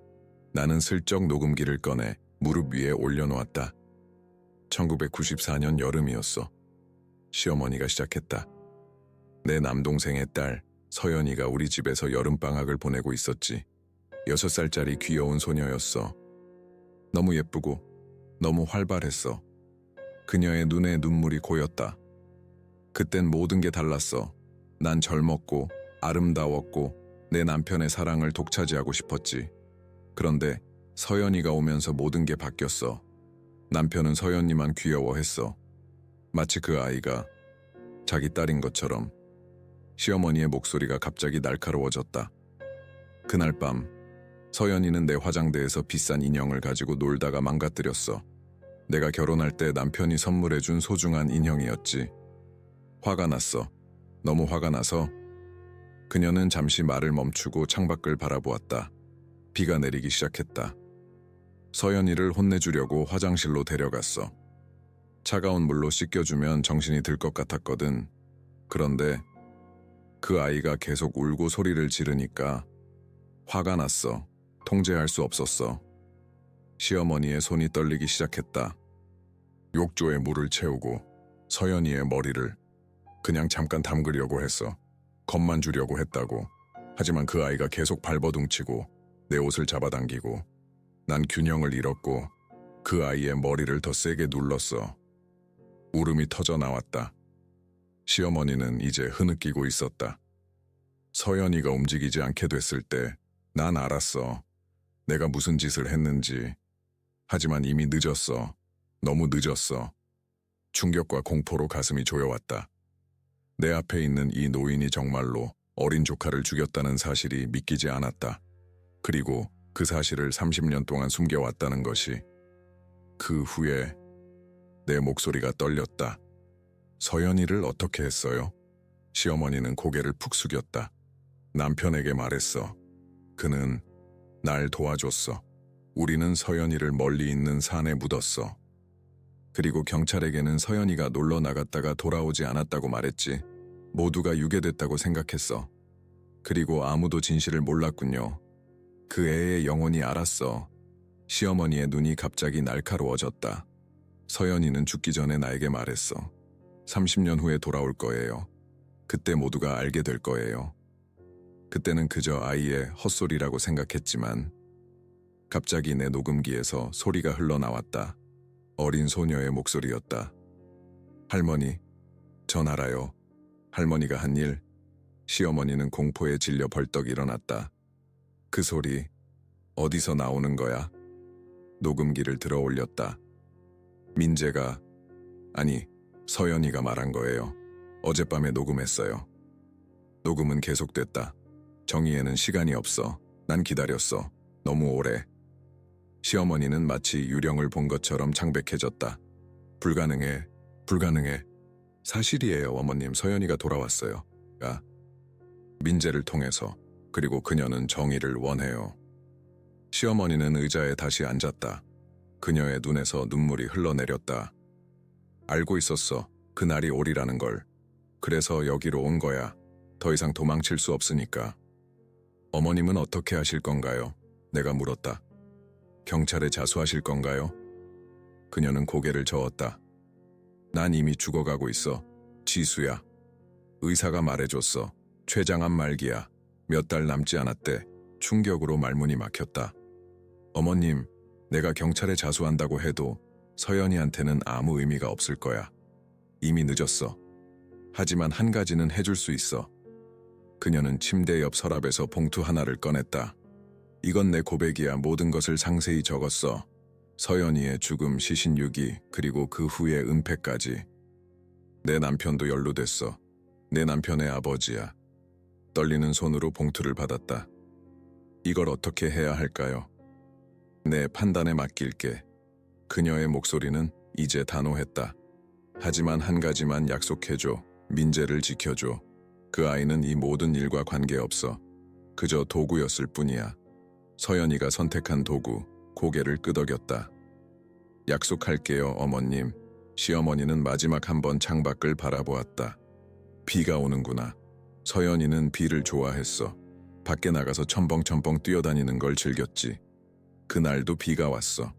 나는 슬쩍 녹음기를 꺼내 무릎 위에 올려놓았다. 1994년 여름이었어. 시어머니가 시작했다. 내 남동생의 딸 서연이가 우리 집에서 여름방학을 보내고 있었지. 6살짜리 귀여운 소녀였어. 너무 예쁘고 너무 활발했어. 그녀의 눈에 눈물이 고였다. 그땐 모든 게 달랐어. 난 젊었고 아름다웠고 내 남편의 사랑을 독차지하고 싶었지. 그런데 서연이가 오면서 모든 게 바뀌었어. 남편은 서연이만 귀여워했어. 마치 그 아이가 자기 딸인 것처럼. 시어머니의 목소리가 갑자기 날카로워졌다. 그날 밤 서연이는 내 화장대에서 비싼 인형을 가지고 놀다가 망가뜨렸어. 내가 결혼할 때 남편이 선물해준 소중한 인형이었지. 화가 났어. 너무 화가 나서 그녀는 잠시 말을 멈추고 창밖을 바라보았다. 비가 내리기 시작했다. 서연이를 혼내주려고 화장실로 데려갔어. 차가운 물로 씻겨주면 정신이 들 것 같았거든. 그런데 그 아이가 계속 울고 소리를 지르니까 화가 났어. 통제할 수 없었어. 시어머니의 손이 떨리기 시작했다. 욕조에 물을 채우고 서연이의 머리를 그냥 잠깐 담그려고 했어. 겁만 주려고 했다고. 하지만 그 아이가 계속 발버둥치고 내 옷을 잡아당기고 난 균형을 잃었고 그 아이의 머리를 더 세게 눌렀어. 울음이 터져 나왔다. 시어머니는 이제 흐느끼고 있었다. 서연이가 움직이지 않게 됐을 때 난 알았어. 내가 무슨 짓을 했는지. 하지만 이미 늦었어. 너무 늦었어. 충격과 공포로 가슴이 조여왔다. 내 앞에 있는 이 노인이 정말로 어린 조카를 죽였다는 사실이 믿기지 않았다. 그리고 그 사실을 30년 동안 숨겨왔다는 것이. 그 후에 내 목소리가 떨렸다. 서연이를 어떻게 했어요? 시어머니는 고개를 푹 숙였다. 남편에게 말했어. 그는 날 도와줬어. 우리는 서연이를 멀리 있는 산에 묻었어. 그리고 경찰에게는 서연이가 놀러 나갔다가 돌아오지 않았다고 말했지. 모두가 유괴됐다고 생각했어. 그리고 아무도 진실을 몰랐군요. 그 애의 영혼이 알았어. 시어머니의 눈이 갑자기 날카로워졌다. 서연이는 죽기 전에 나에게 말했어. 30년 후에 돌아올 거예요. 그때 모두가 알게 될 거예요. 그때는 그저 아이의 헛소리라고 생각했지만 갑자기 내 녹음기에서 소리가 흘러나왔다. 어린 소녀의 목소리였다. 할머니, 전 알아요. 할머니가 한 일. 시어머니는 공포에 질려 벌떡 일어났다. 그 소리 어디서 나오는 거야? 녹음기를 들어 올렸다. 민재가, 아니 서연이가 말한 거예요. 어젯밤에 녹음했어요. 녹음은 계속됐다. 정희에는 시간이 없어. 난 기다렸어. 너무 오래. 시어머니는 마치 유령을 본 것처럼 창백해졌다. 불가능해. 불가능해. 사실이에요, 어머님. 서연이가 돌아왔어요. 민재를 통해서. 그리고 그녀는 정의를 원해요. 시어머니는 의자에 다시 앉았다. 그녀의 눈에서 눈물이 흘러내렸다. 알고 있었어. 그날이 오리라는 걸. 그래서 여기로 온 거야. 더 이상 도망칠 수 없으니까. 어머님은 어떻게 하실 건가요? 내가 물었다. 경찰에 자수하실 건가요? 그녀는 고개를 저었다. 난 이미 죽어가고 있어. 지수야. 의사가 말해줬어. 췌장암 말기야. 몇 달 남지 않았대. 충격으로 말문이 막혔다. 어머님, 내가 경찰에 자수한다고 해도 서연이한테는 아무 의미가 없을 거야. 이미 늦었어. 하지만 한 가지는 해줄 수 있어. 그녀는 침대 옆 서랍에서 봉투 하나를 꺼냈다. 이건 내 고백이야. 모든 것을 상세히 적었어. 서연이의 죽음, 시신유기, 그리고 그 후의 은폐까지. 내 남편도 연루됐어. 내 남편의 아버지야. 떨리는 손으로 봉투를 받았다. 이걸 어떻게 해야 할까요? 내 판단에 맡길게. 그녀의 목소리는 이제 단호했다. 하지만 한 가지만 약속해줘. 민재를 지켜줘. 그 아이는 이 모든 일과 관계없어. 그저 도구였을 뿐이야. 서연이가 선택한 도구, 고개를 끄덕였다. 약속할게요, 어머님. 시어머니는 마지막 한 번 창밖을 바라보았다. 비가 오는구나. 서연이는 비를 좋아했어. 밖에 나가서 첨벙첨벙 뛰어다니는 걸 즐겼지. 그날도 비가 왔어.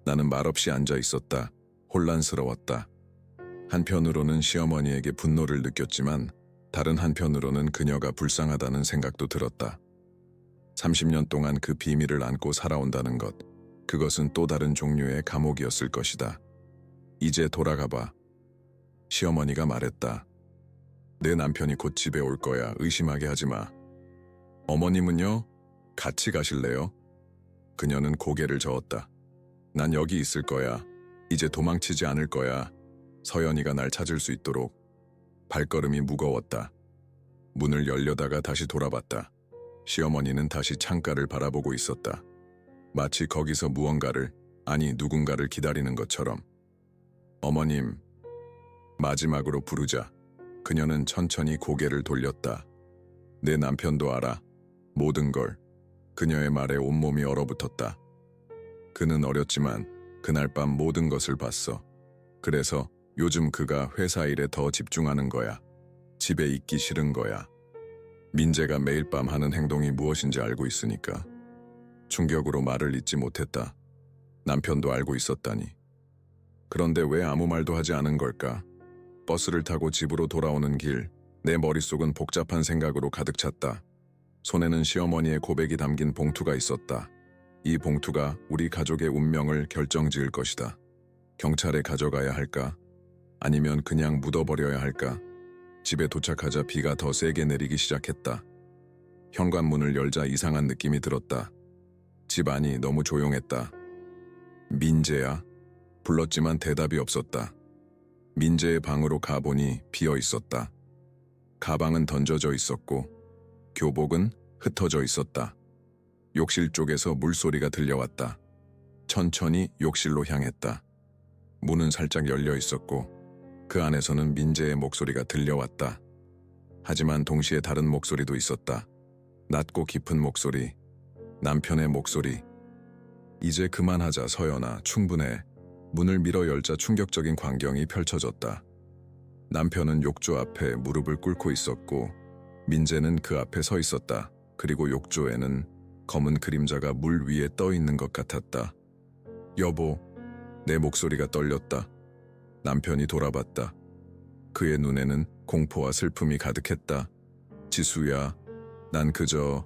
나는 말없이 앉아 있었다. 혼란스러웠다. 한편으로는 시어머니에게 분노를 느꼈지만 다른 한편으로는 그녀가 불쌍하다는 생각도 들었다. 30년 동안 그 비밀을 안고 살아온다는 것, 그것은 또 다른 종류의 감옥이었을 것이다. 이제 돌아가봐. 시어머니가 말했다. 내 남편이 곧 집에 올 거야. 의심하게 하지 마. 어머님은요? 같이 가실래요? 그녀는 고개를 저었다. 난 여기 있을 거야. 이제 도망치지 않을 거야. 서연이가 날 찾을 수 있도록. 발걸음이 무거웠다. 문을 열려다가 다시 돌아봤다. 시어머니는 다시 창가를 바라보고 있었다. 마치 거기서 무언가를, 아니 누군가를 기다리는 것처럼. 어머님, 마지막으로 부르자. 그녀는 천천히 고개를 돌렸다. 내 남편도 알아. 모든 걸. 그녀의 말에 온몸이 얼어붙었다. 그는 어렸지만 그날 밤 모든 것을 봤어. 그래서 요즘 그가 회사 일에 더 집중하는 거야. 집에 있기 싫은 거야. 민재가 매일 밤 하는 행동이 무엇인지 알고 있으니까. 충격으로 말을 잇지 못했다. 남편도 알고 있었다니. 그런데 왜 아무 말도 하지 않은 걸까? 버스를 타고 집으로 돌아오는 길, 내 머릿속은 복잡한 생각으로 가득 찼다. 손에는 시어머니의 고백이 담긴 봉투가 있었다. 이 봉투가 우리 가족의 운명을 결정지을 것이다. 경찰에 가져가야 할까? 아니면 그냥 묻어버려야 할까? 집에 도착하자 비가 더 세게 내리기 시작했다. 현관문을 열자 이상한 느낌이 들었다. 집 안이 너무 조용했다. 민재야? 불렀지만 대답이 없었다. 민재의 방으로 가보니 비어 있었다. 가방은 던져져 있었고 교복은 흩어져 있었다. 욕실 쪽에서 물소리가 들려왔다. 천천히 욕실로 향했다. 문은 살짝 열려 있었고 그 안에서는 민재의 목소리가 들려왔다. 하지만 동시에 다른 목소리도 있었다. 낮고 깊은 목소리, 남편의 목소리. 이제 그만하자 서연아, 충분해. 문을 밀어 열자 충격적인 광경이 펼쳐졌다. 남편은 욕조 앞에 무릎을 꿇고 있었고 민재는 그 앞에 서 있었다. 그리고 욕조에는 검은 그림자가 물 위에 떠 있는 것 같았다. 여보, 내 목소리가 떨렸다. 남편이 돌아봤다. 그의 눈에는 공포와 슬픔이 가득했다. 지수야, 난 그저...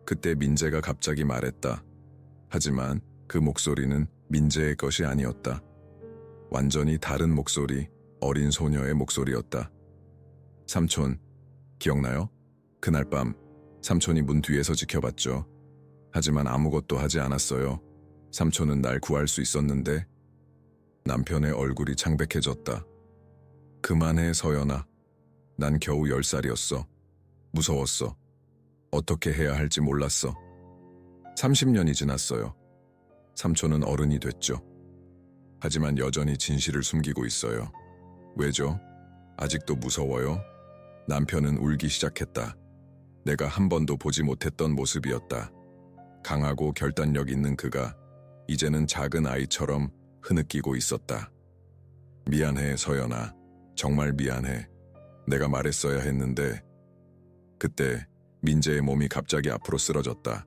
그때 민재가 갑자기 말했다. 하지만 그 목소리는 민재의 것이 아니었다. 완전히 다른 목소리, 어린 소녀의 목소리였다. 삼촌, 기억나요? 그날 밤 삼촌이 문 뒤에서 지켜봤죠. 하지만 아무것도 하지 않았어요. 삼촌은 날 구할 수 있었는데. 남편의 얼굴이 창백해졌다. 그만해 서연아. 난 겨우 10살이었어. 무서웠어. 어떻게 해야 할지 몰랐어. 30년이 지났어요. 삼촌은 어른이 됐죠. 하지만 여전히 진실을 숨기고 있어요. 왜죠? 아직도 무서워요? 남편은 울기 시작했다. 내가 한 번도 보지 못했던 모습이었다. 강하고 결단력 있는 그가 이제는 작은 아이처럼 흐느끼고 있었다. 미안해 서연아. 정말 미안해. 내가 말했어야 했는데. 그때 민재의 몸이 갑자기 앞으로 쓰러졌다.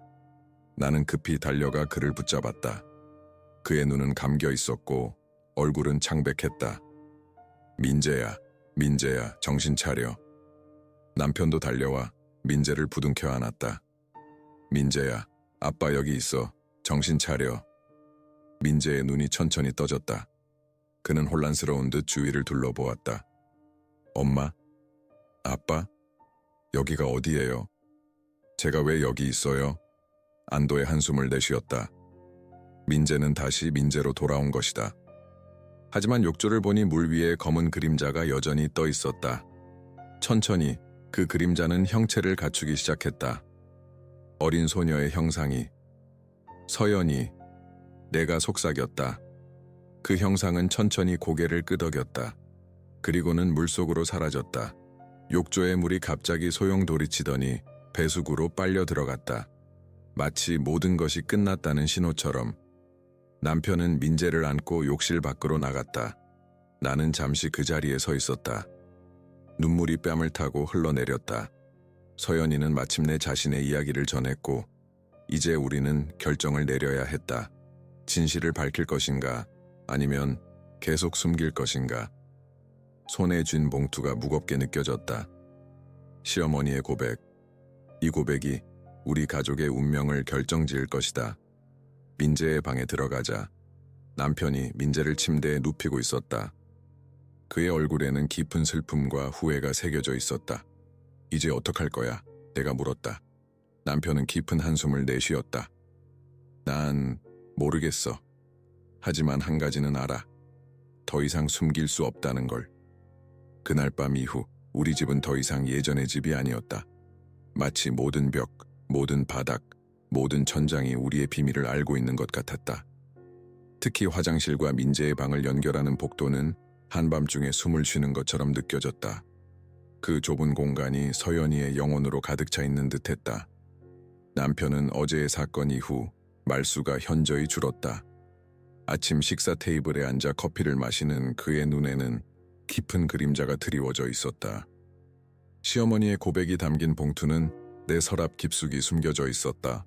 나는 급히 달려가 그를 붙잡았다. 그의 눈은 감겨 있었고 얼굴은 창백했다. 민재야, 민재야, 정신 차려. 남편도 달려와 민재를 부둥켜 안았다. 민재야, 아빠 여기 있어. 정신 차려. 민재의 눈이 천천히 떠졌다. 그는 혼란스러운 듯 주위를 둘러보았다. 엄마? 아빠? 여기가 어디예요? 제가 왜 여기 있어요? 안도의 한숨을 내쉬었다. 민재는 다시 민재로 돌아온 것이다. 하지만 욕조를 보니 물 위에 검은 그림자가 여전히 떠 있었다. 천천히 그 그림자는 형체를 갖추기 시작했다. 어린 소녀의 형상이. 서연이. 내가 속삭였다. 그 형상은 천천히 고개를 끄덕였다. 그리고는 물속으로 사라졌다. 욕조의 물이 갑자기 소용돌이치더니 배수구로 빨려 들어갔다. 마치 모든 것이 끝났다는 신호처럼. 남편은 민재를 안고 욕실 밖으로 나갔다. 나는 잠시 그 자리에 서 있었다. 눈물이 뺨을 타고 흘러내렸다. 서연이는 마침내 자신의 이야기를 전했고 이제 우리는 결정을 내려야 했다. 진실을 밝힐 것인가 아니면 계속 숨길 것인가. 손에 쥔 봉투가 무겁게 느껴졌다. 시어머니의 고백. 이 고백이 우리 가족의 운명을 결정지을 것이다. 민재의 방에 들어가자 남편이 민재를 침대에 눕히고 있었다. 그의 얼굴에는 깊은 슬픔과 후회가 새겨져 있었다. 이제 어떡할 거야? 내가 물었다. 남편은 깊은 한숨을 내쉬었다. 난 모르겠어. 하지만 한 가지는 알아. 더 이상 숨길 수 없다는 걸. 그날 밤 이후 우리 집은 더 이상 예전의 집이 아니었다. 마치 모든 벽, 모든 바닥, 모든 천장이 우리의 비밀을 알고 있는 것 같았다. 특히 화장실과 민재의 방을 연결하는 복도는 한밤중에 숨을 쉬는 것처럼 느껴졌다. 그 좁은 공간이 서연이의 영혼으로 가득 차 있는 듯했다. 남편은 어제의 사건 이후 말수가 현저히 줄었다. 아침 식사 테이블에 앉아 커피를 마시는 그의 눈에는 깊은 그림자가 드리워져 있었다. 시어머니의 고백이 담긴 봉투는 내 서랍 깊숙이 숨겨져 있었다.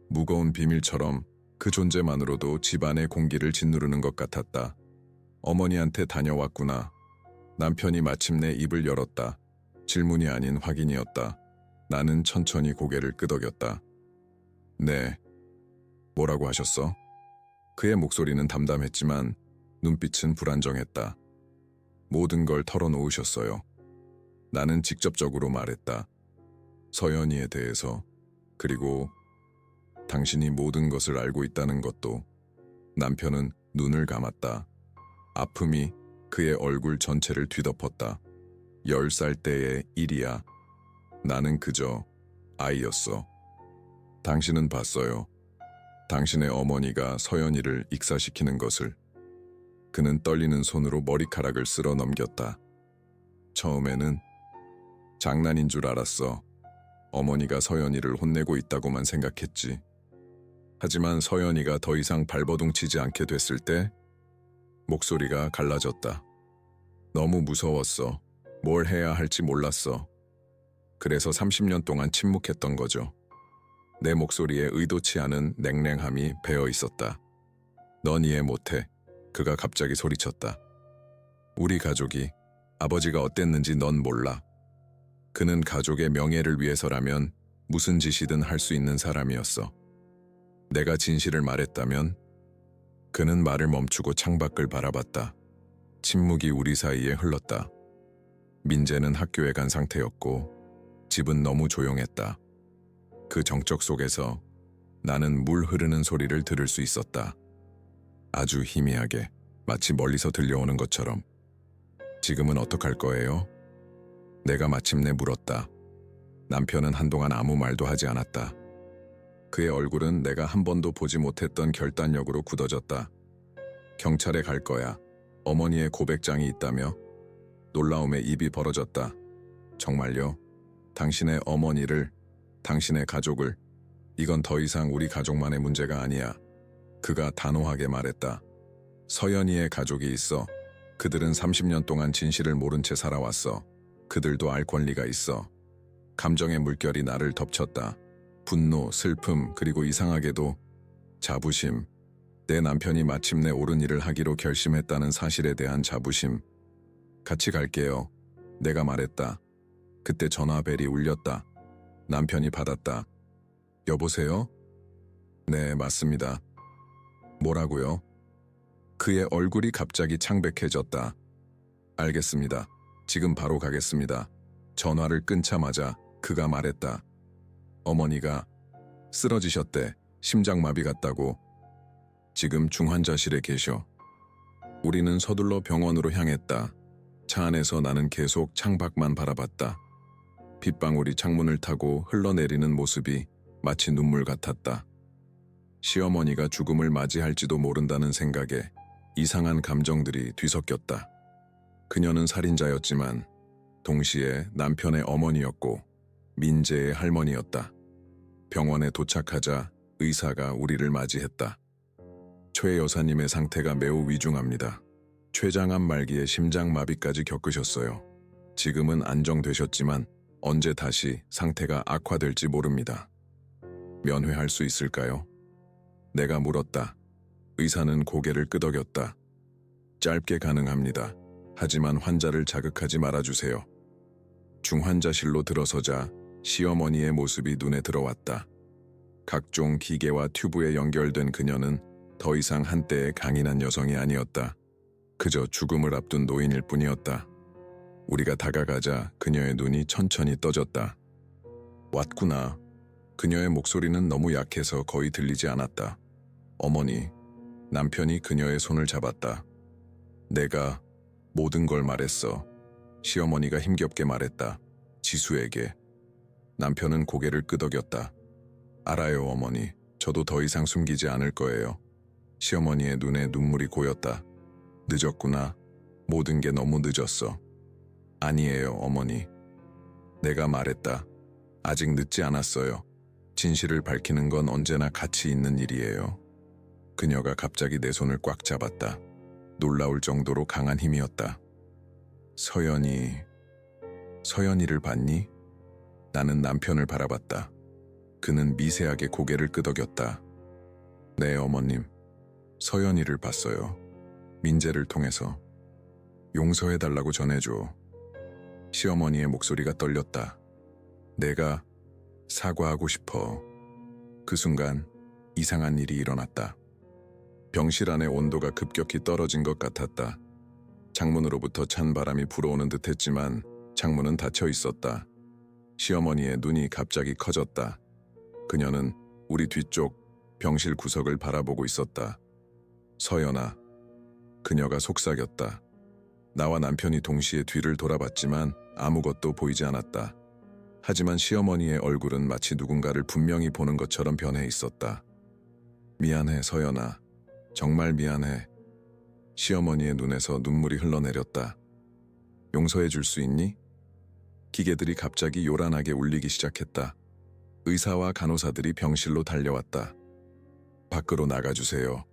무거운 비밀처럼 그 존재만으로도 집안의 공기를 짓누르는 것 같았다. 어머니한테 다녀왔구나. 남편이 마침내 입을 열었다. 질문이 아닌 확인이었다. 나는 천천히 고개를 끄덕였다. 네. 뭐라고 하셨어? 그의 목소리는 담담했지만 눈빛은 불안정했다. 모든 걸 털어놓으셨어요. 나는 직접적으로 말했다. 서연이에 대해서, 그리고 당신이 모든 것을 알고 있다는 것도. 남편은 눈을 감았다. 아픔이 그의 얼굴 전체를 뒤덮었다. 10살 때의 일이야. 나는 그저 아이였어. 당신은 봤어요. 당신의 어머니가 서연이를 익사시키는 것을. 그는 떨리는 손으로 머리카락을 쓸어 넘겼다. 처음에는 장난인 줄 알았어. 어머니가 서연이를 혼내고 있다고만 생각했지. 하지만 서연이가 더 이상 발버둥 치지 않게 됐을 때 목소리가 갈라졌다. 너무 무서웠어. 뭘 해야 할지 몰랐어. 그래서 30년 동안 침묵했던 거죠. 내 목소리에 의도치 않은 냉랭함이 배어 있었다. 넌 이해 못해. 그가 갑자기 소리쳤다. 우리 가족이, 아버지가 어땠는지 넌 몰라. 그는 가족의 명예를 위해서라면 무슨 짓이든 할 수 있는 사람이었어. 내가 진실을 말했다면. 그는 말을 멈추고 창밖을 바라봤다. 침묵이 우리 사이에 흘렀다. 민재는 학교에 간 상태였고 집은 너무 조용했다. 그 정적 속에서 나는 물 흐르는 소리를 들을 수 있었다. 아주 희미하게, 마치 멀리서 들려오는 것처럼. 지금은 어떡할 거예요? 내가 마침내 물었다. 남편은 한동안 아무 말도 하지 않았다. 그의 얼굴은 내가 한 번도 보지 못했던 결단력으로 굳어졌다. 경찰에 갈 거야. 어머니의 고백장이 있다며? 놀라움에 입이 벌어졌다. 정말요? 당신의 어머니를, 당신의 가족을. 이건 더 이상 우리 가족만의 문제가 아니야. 그가 단호하게 말했다. 서연이의 가족이 있어. 그들은 30년 동안 진실을 모른 채 살아왔어. 그들도 알 권리가 있어. 감정의 물결이 나를 덮쳤다. 분노, 슬픔, 그리고 이상하게도 자부심. 내 남편이 마침내 옳은 일을 하기로 결심했다는 사실에 대한 자부심. 같이 갈게요. 내가 말했다. 그때 전화벨이 울렸다. 남편이 받았다. 여보세요? 네, 맞습니다. 뭐라고요? 그의 얼굴이 갑자기 창백해졌다. 알겠습니다. 지금 바로 가겠습니다. 전화를 끊자마자 그가 말했다. 어머니가 쓰러지셨대. 심장마비 같다고. 지금 중환자실에 계셔. 우리는 서둘러 병원으로 향했다. 차 안에서 나는 계속 창밖만 바라봤다. 빗방울이 창문을 타고 흘러내리는 모습이 마치 눈물 같았다. 시어머니가 죽음을 맞이할지도 모른다는 생각에 이상한 감정들이 뒤섞였다. 그녀는 살인자였지만 동시에 남편의 어머니였고 민재의 할머니였다. 병원에 도착하자 의사가 우리를 맞이했다. 최 여사님의 상태가 매우 위중합니다. 췌장암 말기에 심장마비까지 겪으셨어요. 지금은 안정되셨지만 언제 다시 상태가 악화될지 모릅니다. 면회할 수 있을까요? 내가 물었다. 의사는 고개를 끄덕였다. 짧게 가능합니다. 하지만 환자를 자극하지 말아주세요. 중환자실로 들어서자 시어머니의 모습이 눈에 들어왔다. 각종 기계와 튜브에 연결된 그녀는 더 이상 한때의 강인한 여성이 아니었다. 그저 죽음을 앞둔 노인일 뿐이었다. 우리가 다가가자 그녀의 눈이 천천히 떠졌다. 왔구나. 그녀의 목소리는 너무 약해서 거의 들리지 않았다. 어머니, 남편이 그녀의 손을 잡았다. 내가 모든 걸 말했어. 시어머니가 힘겹게 말했다. 지수에게. 남편은 고개를 끄덕였다. 알아요, 어머니. 저도 더 이상 숨기지 않을 거예요. 시어머니의 눈에 눈물이 고였다. 늦었구나. 모든 게 너무 늦었어. 아니에요, 어머니. 내가 말했다. 아직 늦지 않았어요. 진실을 밝히는 건 언제나 가치 있는 일이에요. 그녀가 갑자기 내 손을 꽉 잡았다. 놀라울 정도로 강한 힘이었다. 서연이를 봤니? 나는 남편을 바라봤다. 그는 미세하게 고개를 끄덕였다. 네, 어머님. 서연이를 봤어요. 민재를 통해서. 용서해달라고 전해줘. 시어머니의 목소리가 떨렸다. 내가 사과하고 싶어. 그 순간 이상한 일이 일어났다. 병실 안의 온도가 급격히 떨어진 것 같았다. 창문으로부터 찬 바람이 불어오는 듯했지만 창문은 닫혀 있었다. 시어머니의 눈이 갑자기 커졌다. 그녀는 우리 뒤쪽 병실 구석을 바라보고 있었다. 서연아. 그녀가 속삭였다. 나와 남편이 동시에 뒤를 돌아봤지만 아무것도 보이지 않았다. 하지만 시어머니의 얼굴은 마치 누군가를 분명히 보는 것처럼 변해 있었다. 미안해, 서연아. 정말 미안해. 시어머니의 눈에서 눈물이 흘러내렸다. 용서해 줄 수 있니? 기계들이 갑자기 요란하게 울리기 시작했다. 의사와 간호사들이 병실로 달려왔다. 밖으로 나가주세요.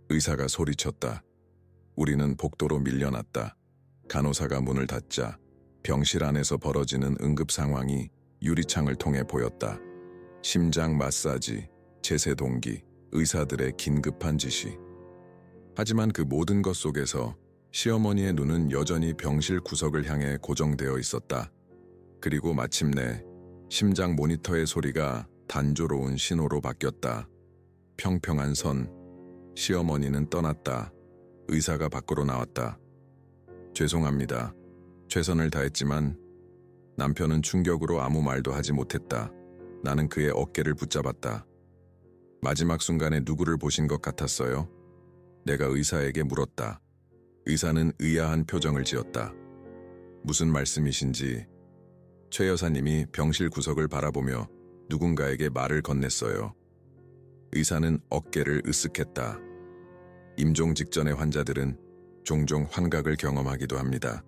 의사가 소리쳤다. 우리는 복도로 밀려났다. 간호사가 문을 닫자 병실 안에서 벌어지는 응급 상황이 유리창을 통해 보였다. 심장 마사지, 제세 동기, 의사들의 긴급한 지시. 하지만 그 모든 것 속에서 시어머니의 눈은 여전히 병실 구석을 향해 고정되어 있었다. 그리고 마침내 심장 모니터의 소리가 단조로운 신호로 바뀌었다. 평평한 선. 시어머니는 떠났다. 의사가 밖으로 나왔다. 죄송합니다. 최선을 다했지만 남편은 충격으로 아무 말도 하지 못했다. 나는 그의 어깨를 붙잡았다. 마지막 순간에 누구를 보신 것 같았어요? 내가 의사에게 물었다. 의사는 의아한 표정을 지었다. 무슨 말씀이신지. 최 여사님이 병실 구석을 바라보며 누군가에게 말을 건넸어요. 의사는 어깨를 으쓱했다. 임종 직전의 환자들은 종종 환각을 경험하기도 합니다.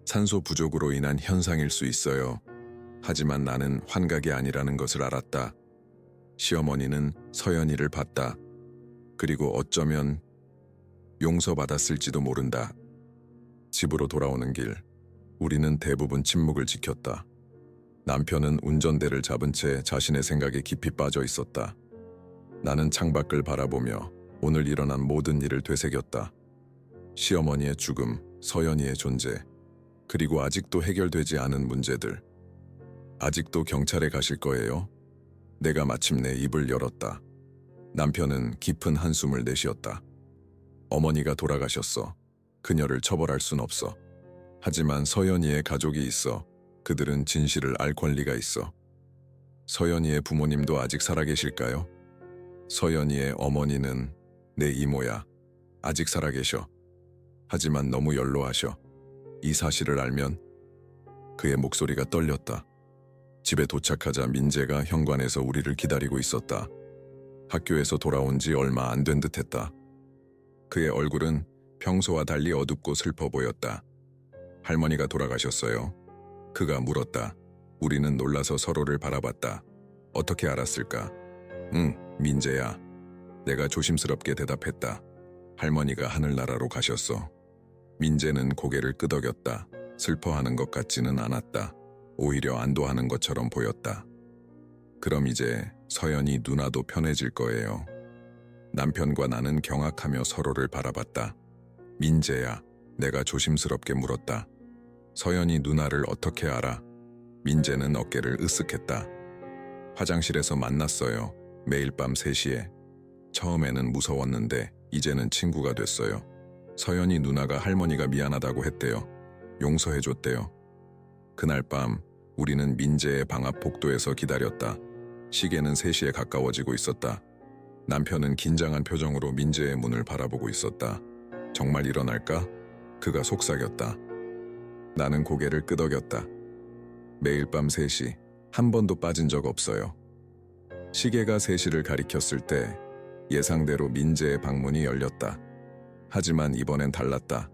산소 부족으로 인한 현상일 수 있어요. 하지만 나는 환각이 아니라는 것을 알았다. 시어머니는 서연이를 봤다. 그리고 어쩌면 용서받았을지도 모른다. 집으로 돌아오는 길, 우리는 대부분 침묵을 지켰다. 남편은 운전대를 잡은 채 자신의 생각에 깊이 빠져 있었다. 나는 창밖을 바라보며 오늘 일어난 모든 일을 되새겼다. 시어머니의 죽음, 서연이의 존재, 그리고 아직도 해결되지 않은 문제들. 아직도 경찰에 가실 거예요? 내가 마침내 입을 열었다. 남편은 깊은 한숨을 내쉬었다. 어머니가 돌아가셨어. 그녀를 처벌할 순 없어. 하지만 서연이의 가족이 있어. 그들은 진실을 알 권리가 있어. 서연이의 부모님도 아직 살아계실까요? 서연이의 어머니는 내 이모야. 아직 살아계셔. 하지만 너무 연로하셔. 이 사실을 알면 그의 목소리가 떨렸다. 집에 도착하자 민재가 현관에서 우리를 기다리고 있었다. 학교에서 돌아온 지 얼마 안 된 듯했다. 그의 얼굴은 평소와 달리 어둡고 슬퍼 보였다. 할머니가 돌아가셨어요. 그가 물었다. 우리는 놀라서 서로를 바라봤다. 어떻게 알았을까? 응, 민재야. 내가 조심스럽게 대답했다. 할머니가 하늘나라로 가셨어. 민재는 고개를 끄덕였다. 슬퍼하는 것 같지는 않았다. 오히려 안도하는 것처럼 보였다. 그럼 이제 서연이 누나도 편해질 거예요. 남편과 나는 경악하며 서로를 바라봤다. 민재야, 내가 조심스럽게 물었다. 서연이 누나를 어떻게 알아? 민재는 어깨를 으쓱했다. 화장실에서 만났어요. 매일 밤 3시에. 처음에는 무서웠는데 이제는 친구가 됐어요. 서연이 누나가 할머니가 미안하다고 했대요. 용서해줬대요. 그날 밤 우리는 민재의 방 앞 복도에서 기다렸다. 시계는 3시에 가까워지고 있었다. 남편은 긴장한 표정으로 민재의 문을 바라보고 있었다. 정말 일어날까? 그가 속삭였다. 나는 고개를 끄덕였다. 매일 밤 3시, 한 번도 빠진 적 없어요. 시계가 3시를 가리켰을 때 예상대로 민재의 방문이 열렸다. 하지만 이번엔 달랐다.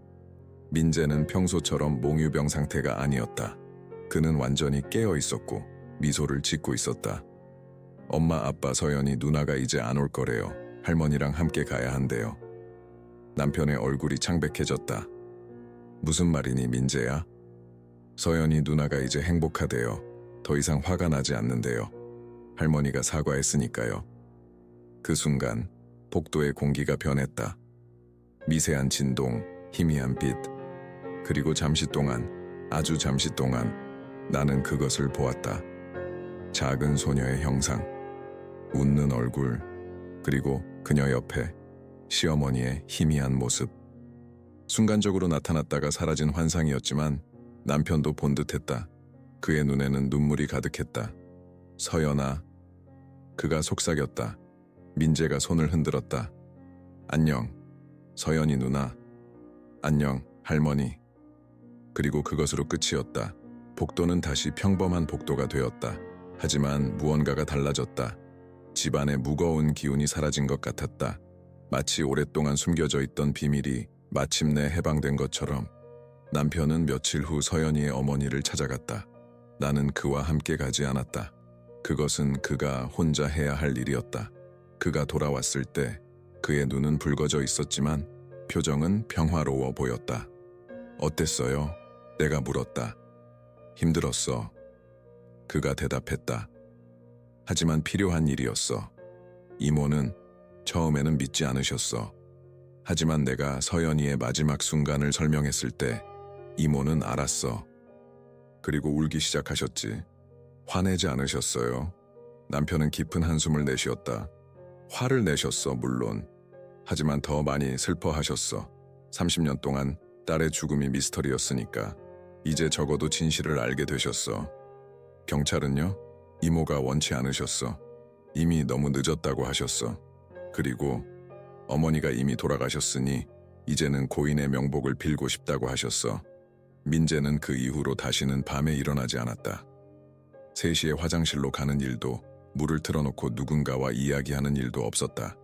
민재는 평소처럼 몽유병 상태가 아니었다. 그는 완전히 깨어 있었고 미소를 짓고 있었다. 엄마, 아빠, 서연이 누나가 이제 안 올 거래요. 할머니랑 함께 가야 한대요. 남편의 얼굴이 창백해졌다. 무슨 말이니, 민재야? 서연이 누나가 이제 행복하대요. 더 이상 화가 나지 않는데요. 할머니가 사과했으니까요. 그 순간 복도의 공기가 변했다. 미세한 진동, 희미한 빛. 그리고 잠시 동안, 아주 잠시 동안 나는 그것을 보았다. 작은 소녀의 형상, 웃는 얼굴, 그리고 그녀 옆에 시어머니의 희미한 모습. 순간적으로 나타났다가 사라진 환상이었지만 남편도 본 듯했다. 그의 눈에는 눈물이 가득했다. 서연아. 그가 속삭였다. 민재가 손을 흔들었다. 안녕, 서연이 누나. 안녕, 할머니. 그리고 그것으로 끝이었다. 복도는 다시 평범한 복도가 되었다. 하지만 무언가가 달라졌다. 집안의 무거운 기운이 사라진 것 같았다. 마치 오랫동안 숨겨져 있던 비밀이 마침내 해방된 것처럼. 남편은 며칠 후 서연이의 어머니를 찾아갔다. 나는 그와 함께 가지 않았다. 그것은 그가 혼자 해야 할 일이었다. 그가 돌아왔을 때 그의 눈은 붉어져 있었지만 표정은 평화로워 보였다. 어땠어요? 내가 물었다. 힘들었어. 그가 대답했다. 하지만 필요한 일이었어. 이모는 처음에는 믿지 않으셨어. 하지만 내가 서연이의 마지막 순간을 설명했을 때 이모는 알았어. 그리고 울기 시작하셨지. 화내지 않으셨어요. 남편은 깊은 한숨을 내쉬었다. 화를 내셨어, 물론. 하지만 더 많이 슬퍼하셨어. 30년 동안 딸의 죽음이 미스터리였으니까. 이제 적어도 진실을 알게 되셨어. 경찰은요? 이모가 원치 않으셨어. 이미 너무 늦었다고 하셨어. 그리고 어머니가 이미 돌아가셨으니 이제는 고인의 명복을 빌고 싶다고 하셨어. 민재는 그 이후로 다시는 밤에 일어나지 않았다. 3시에 화장실로 가는 일도, 물을 틀어놓고 누군가와 이야기하는 일도 없었다.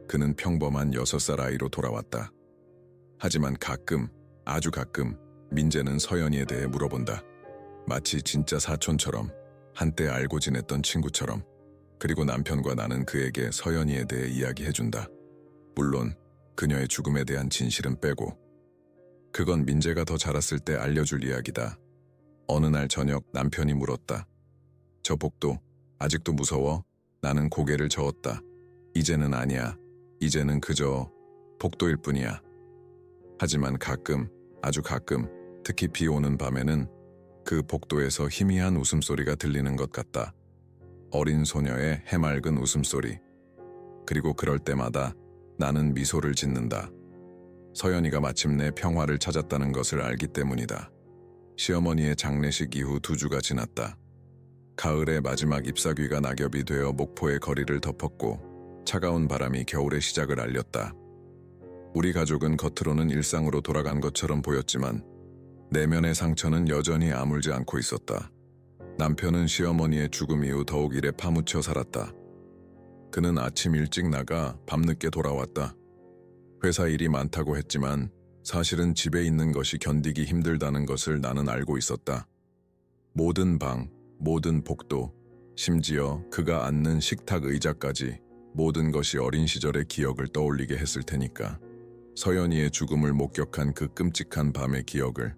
그는 평범한 6살 아이로 돌아왔다. 하지만 가끔, 아주 가끔 민재는 서연이에 대해 물어본다. 마치 진짜 사촌처럼, 한때 알고 지냈던 친구처럼. 그리고 남편과 나는 그에게 서연이에 대해 이야기해준다. 물론 그녀의 죽음에 대한 진실은 빼고. 그건 민재가 더 자랐을 때 알려줄 이야기다. 어느 날 저녁 남편이 물었다. 저 복도 아직도 무서워? 나는 고개를 저었다. 이제는 아니야. 이제는 그저 복도일 뿐이야. 하지만 가끔, 아주 가끔, 특히 비 오는 밤에는 그 복도에서 희미한 웃음소리가 들리는 것 같다. 어린 소녀의 해맑은 웃음소리. 그리고 그럴 때마다 나는 미소를 짓는다. 서연이가 마침내 평화를 찾았다는 것을 알기 때문이다. 시어머니의 장례식 이후 2주가 지났다. 가을의 마지막 잎사귀가 낙엽이 되어 목포의 거리를 덮었고 차가운 바람이 겨울의 시작을 알렸다. 우리 가족은 겉으로는 일상으로 돌아간 것처럼 보였지만 내면의 상처는 여전히 아물지 않고 있었다. 남편은 시어머니의 죽음 이후 더욱 일에 파묻혀 살았다. 그는 아침 일찍 나가 밤늦게 돌아왔다. 회사 일이 많다고 했지만 사실은 집에 있는 것이 견디기 힘들다는 것을 나는 알고 있었다. 모든 방, 모든 복도, 심지어 그가 앉는 식탁 의자까지 모든 것이 어린 시절의 기억을 떠올리게 했을 테니까. 서연이의 죽음을 목격한 그 끔찍한 밤의 기억을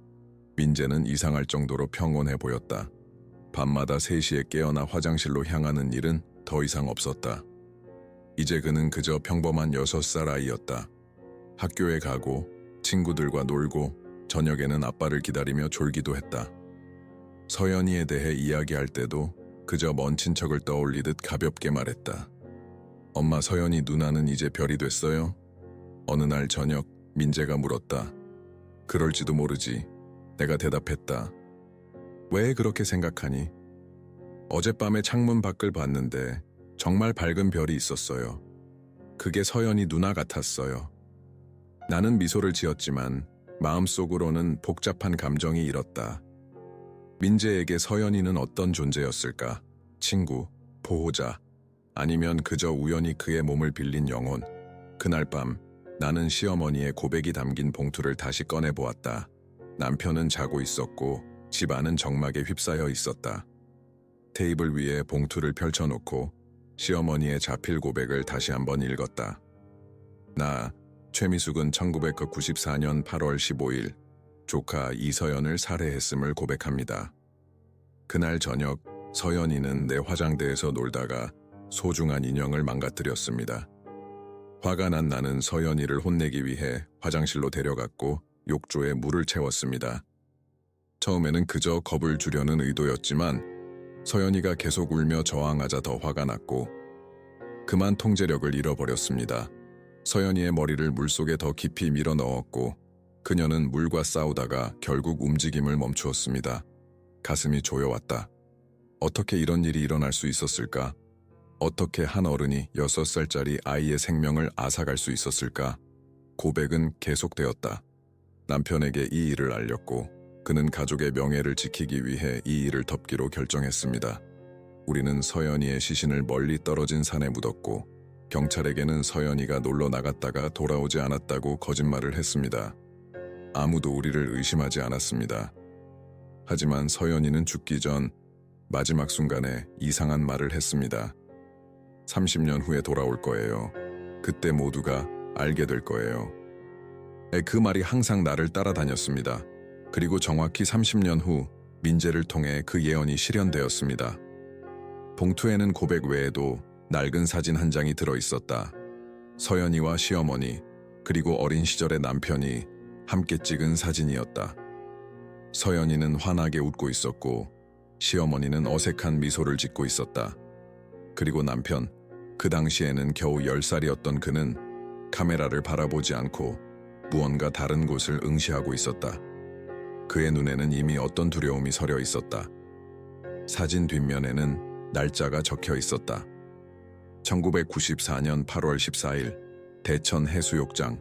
민재는 이상할 정도로 평온해 보였다. 밤마다 3시에 깨어나 화장실로 향하는 일은 더 이상 없었다. 이제 그는 그저 평범한 6살 아이였다. 학교에 가고 친구들과 놀고 저녁에는 아빠를 기다리며 졸기도 했다. 서연이에 대해 이야기할 때도 그저 먼 친척을 떠올리듯 가볍게 말했다. 엄마, 서연이 누나는 이제 별이 됐어요? 어느 날 저녁 민재가 물었다. 그럴지도 모르지. 내가 대답했다. 왜 그렇게 생각하니? 어젯밤에 창문 밖을 봤는데 정말 밝은 별이 있었어요. 그게 서연이 누나 같았어요. 나는 미소를 지었지만 마음속으로는 복잡한 감정이 일었다. 민재에게 서연이는 어떤 존재였을까? 친구, 보호자, 아니면 그저 우연히 그의 몸을 빌린 영혼. 그날 밤 나는 시어머니의 고백이 담긴 봉투를 다시 꺼내보았다. 남편은 자고 있었고 집안은 정막에 휩싸여 있었다. 테이블 위에 봉투를 펼쳐놓고 시어머니의 자필 고백을 다시 한번 읽었다. 나, 최미숙은 1994년 8월 15일 조카 이서연을 살해했음을 고백합니다. 그날 저녁 서연이는 내 화장대에서 놀다가 소중한 인형을 망가뜨렸습니다. 화가 난 나는 서연이를 혼내기 위해 화장실로 데려갔고 욕조에 물을 채웠습니다. 처음에는 그저 겁을 주려는 의도였지만 서연이가 계속 울며 저항하자 더 화가 났고 그만 통제력을 잃어버렸습니다. 서연이의 머리를 물속에 더 깊이 밀어 넣었고 그녀는 물과 싸우다가 결국 움직임을 멈추었습니다. 가슴이 조여왔다. 어떻게 이런 일이 일어날 수 있었을까? 어떻게 한 어른이 6살짜리 아이의 생명을 앗아갈 수 있었을까? 고백은 계속되었다. 남편에게 이 일을 알렸고 그는 가족의 명예를 지키기 위해 이 일을 덮기로 결정했습니다. 우리는 서연이의 시신을 멀리 떨어진 산에 묻었고 경찰에게는 서연이가 놀러 나갔다가 돌아오지 않았다고 거짓말을 했습니다. 아무도 우리를 의심하지 않았습니다. 하지만 서연이는 죽기 전 마지막 순간에 이상한 말을 했습니다. 30년 후에 돌아올 거예요. 그때 모두가 알게 될 거예요. 그 말이 항상 나를 따라다녔습니다. 그리고 정확히 30년 후 민재를 통해 그 예언이 실현되었습니다. 봉투에는 고백 외에도 낡은 사진 한 장이 들어있었다. 서연이와 시어머니, 그리고 어린 시절의 남편이 함께 찍은 사진이었다. 서연이는 환하게 웃고 있었고 시어머니는 어색한 미소를 짓고 있었다. 그리고 남편, 그 당시에는 겨우 10살이었던 그는 카메라를 바라보지 않고 무언가 다른 곳을 응시하고 있었다. 그의 눈에는 이미 어떤 두려움이 서려 있었다. 사진 뒷면에는 날짜가 적혀 있었다. 1994년 8월 14일 대천 해수욕장.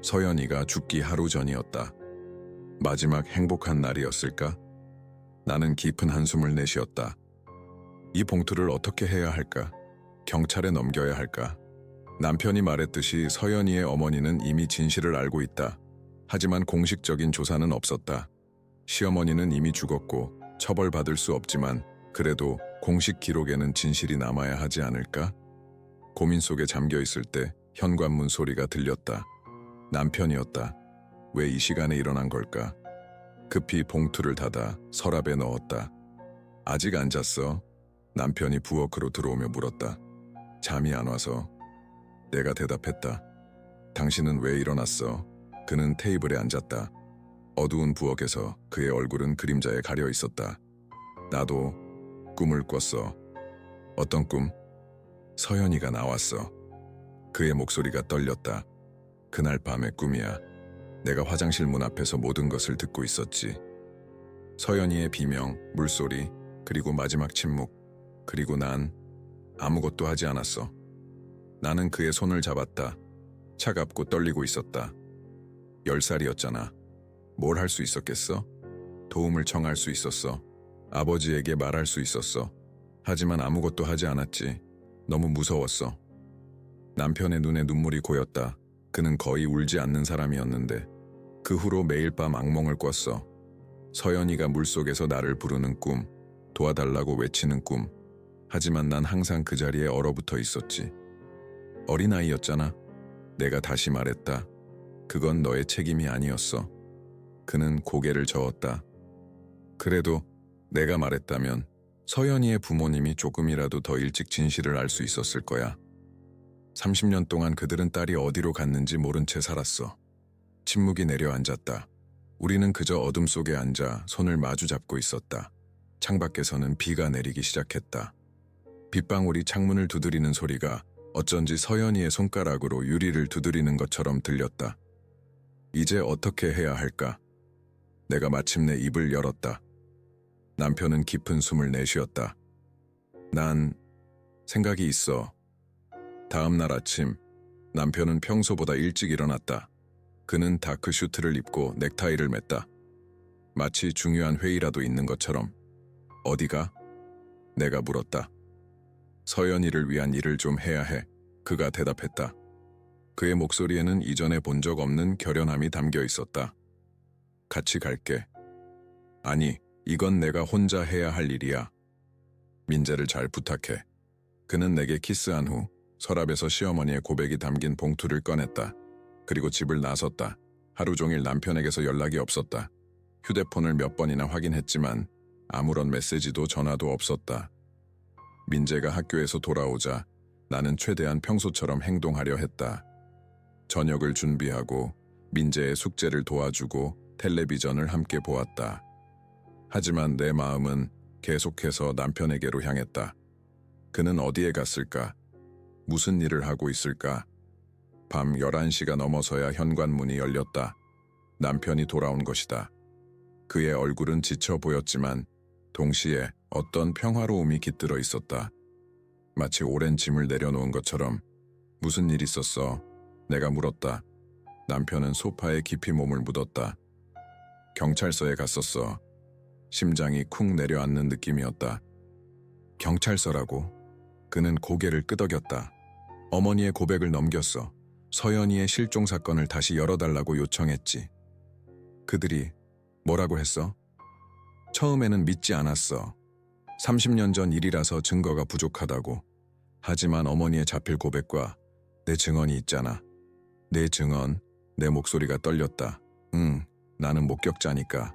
서연이가 죽기 하루 전이었다. 마지막 행복한 날이었을까? 나는 깊은 한숨을 내쉬었다. 이 봉투를 어떻게 해야 할까? 경찰에 넘겨야 할까? 남편이 말했듯이 서연이의 어머니는 이미 진실을 알고 있다. 하지만 공식적인 조사는 없었다. 시어머니는 이미 죽었고 처벌받을 수 없지만 그래도 공식 기록에는 진실이 남아야 하지 않을까? 고민 속에 잠겨 있을 때 현관문 소리가 들렸다. 남편이었다. 왜 이 시간에 일어난 걸까? 급히 봉투를 닫아 서랍에 넣었다. 아직 안 잤어? 남편이 부엌으로 들어오며 물었다. 잠이 안 와서. 내가 대답했다. 당신은 왜 일어났어? 그는 테이블에 앉았다. 어두운 부엌에서 그의 얼굴은 그림자에 가려 있었다. 나도 꿈을 꿨어. 어떤 꿈? 서연이가 나왔어. 그의 목소리가 떨렸다. 그날 밤의 꿈이야. 내가 화장실 문 앞에서 모든 것을 듣고 있었지. 서연이의 비명, 물소리, 그리고 마지막 침묵. 그리고 난 아무것도 하지 않았어. 나는 그의 손을 잡았다. 차갑고 떨리고 있었다. 10살이었잖아. 뭘 할 수 있었겠어? 도움을 청할 수 있었어. 아버지에게 말할 수 있었어. 하지만 아무것도 하지 않았지. 너무 무서웠어. 남편의 눈에 눈물이 고였다. 그는 거의 울지 않는 사람이었는데 그 후로 매일 밤 악몽을 꿨어. 서연이가 물속에서 나를 부르는 꿈, 도와달라고 외치는 꿈. 하지만 난 항상 그 자리에 얼어붙어 있었지. 어린아이였잖아. 내가 다시 말했다. 그건 너의 책임이 아니었어. 그는 고개를 저었다. 그래도 내가 말했다면 서연이의 부모님이 조금이라도 더 일찍 진실을 알 수 있었을 거야. 30년 동안 그들은 딸이 어디로 갔는지 모른 채 살았어. 침묵이 내려앉았다. 우리는 그저 어둠 속에 앉아 손을 마주 잡고 있었다. 창밖에서는 비가 내리기 시작했다. 빗방울이 창문을 두드리는 소리가 어쩐지 서연이의 손가락으로 유리를 두드리는 것처럼 들렸다. 이제 어떻게 해야 할까? 내가 마침내 입을 열었다. 남편은 깊은 숨을 내쉬었다. 난 생각이 있어. 다음 날 아침, 남편은 평소보다 일찍 일어났다. 그는 다크 슈트를 입고 넥타이를 맸다. 마치 중요한 회의라도 있는 것처럼. 어디가? 내가 물었다. 서연이를 위한 일을 좀 해야 해. 그가 대답했다. 그의 목소리에는 이전에 본 적 없는 결연함이 담겨 있었다. 같이 갈게. 아니, 이건 내가 혼자 해야 할 일이야. 민재를 잘 부탁해. 그는 내게 키스한 후 서랍에서 시어머니의 고백이 담긴 봉투를 꺼냈다. 그리고 집을 나섰다. 하루 종일 남편에게서 연락이 없었다. 휴대폰을 몇 번이나 확인했지만 아무런 메시지도 전화도 없었다. 민재가 학교에서 돌아오자 나는 최대한 평소처럼 행동하려 했다. 저녁을 준비하고 민재의 숙제를 도와주고 텔레비전을 함께 보았다. 하지만 내 마음은 계속해서 남편에게로 향했다. 그는 어디에 갔을까? 무슨 일을 하고 있을까? 밤 11시가 넘어서야 현관문이 열렸다. 남편이 돌아온 것이다. 그의 얼굴은 지쳐 보였지만 동시에 어떤 평화로움이 깃들어 있었다. 마치 오랜 짐을 내려놓은 것처럼. 무슨 일 있었어? 내가 물었다. 남편은 소파에 깊이 몸을 묻었다. 경찰서에 갔었어. 심장이 쿵 내려앉는 느낌이었다. 경찰서라고? 그는 고개를 끄덕였다. 어머니의 고백을 넘겼어. 서연이의 실종 사건을 다시 열어달라고 요청했지. 그들이 뭐라고 했어? 처음에는 믿지 않았어. 30년 전 일이라서 증거가 부족하다고. 하지만 어머니의 자필 고백과 내 증언이 있잖아. 내 증언, 내 목소리가 떨렸다. 나는 목격자니까.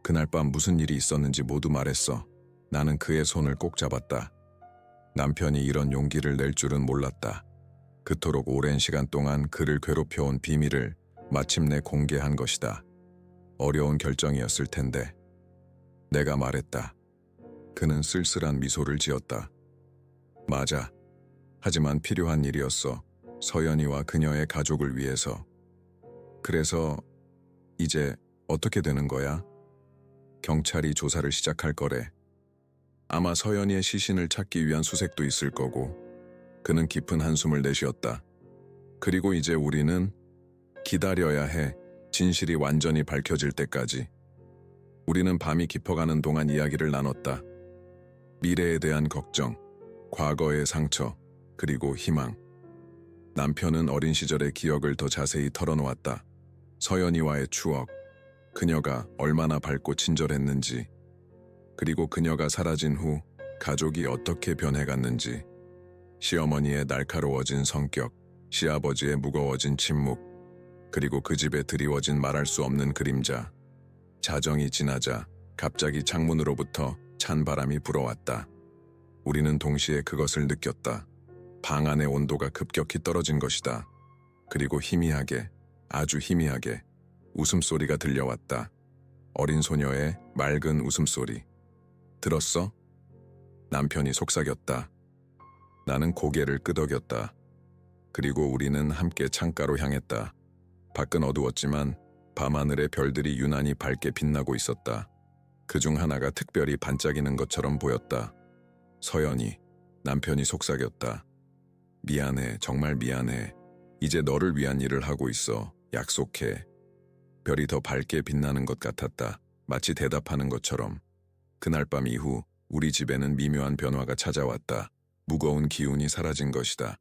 그날 밤 무슨 일이 있었는지 모두 말했어. 나는 그의 손을 꼭 잡았다. 남편이 이런 용기를 낼 줄은 몰랐다. 그토록 오랜 시간 동안 그를 괴롭혀온 비밀을 마침내 공개한 것이다. 어려운 결정이었을 텐데. 내가 말했다. 그는 쓸쓸한 미소를 지었다. 맞아. 하지만 필요한 일이었어. 서연이와 그녀의 가족을 위해서. 그래서 이제 어떻게 되는 거야? 경찰이 조사를 시작할 거래. 아마 서연이의 시신을 찾기 위한 수색도 있을 거고. 그는 깊은 한숨을 내쉬었다. 그리고 이제 우리는 기다려야 해. 진실이 완전히 밝혀질 때까지. 우리는 밤이 깊어가는 동안 이야기를 나눴다. 미래에 대한 걱정, 과거의 상처, 그리고 희망. 남편은 어린 시절의 기억을 더 자세히 털어놓았다. 서연이와의 추억, 그녀가 얼마나 밝고 친절했는지, 그리고 그녀가 사라진 후 가족이 어떻게 변해갔는지, 시어머니의 날카로워진 성격, 시아버지의 무거워진 침묵, 그리고 그 집에 드리워진 말할 수 없는 그림자. 자정이 지나자 갑자기 창문으로부터 찬 바람이 불어왔다. 우리는 동시에 그것을 느꼈다. 방 안의 온도가 급격히 떨어진 것이다. 그리고 희미하게, 아주 희미하게 웃음소리가 들려왔다. 어린 소녀의 맑은 웃음소리. 들었어? 남편이 속삭였다. 나는 고개를 끄덕였다. 그리고 우리는 함께 창가로 향했다. 밖은 어두웠지만 밤하늘의 별들이 유난히 밝게 빛나고 있었다. 그중 하나가 특별히 반짝이는 것처럼 보였다. 서연이, 남편이 속삭였다. 미안해, 정말 미안해. 이제 너를 위한 일을 하고 있어. 약속해. 별이 더 밝게 빛나는 것 같았다. 마치 대답하는 것처럼. 그날 밤 이후 우리 집에는 미묘한 변화가 찾아왔다. 무거운 기운이 사라진 것이다.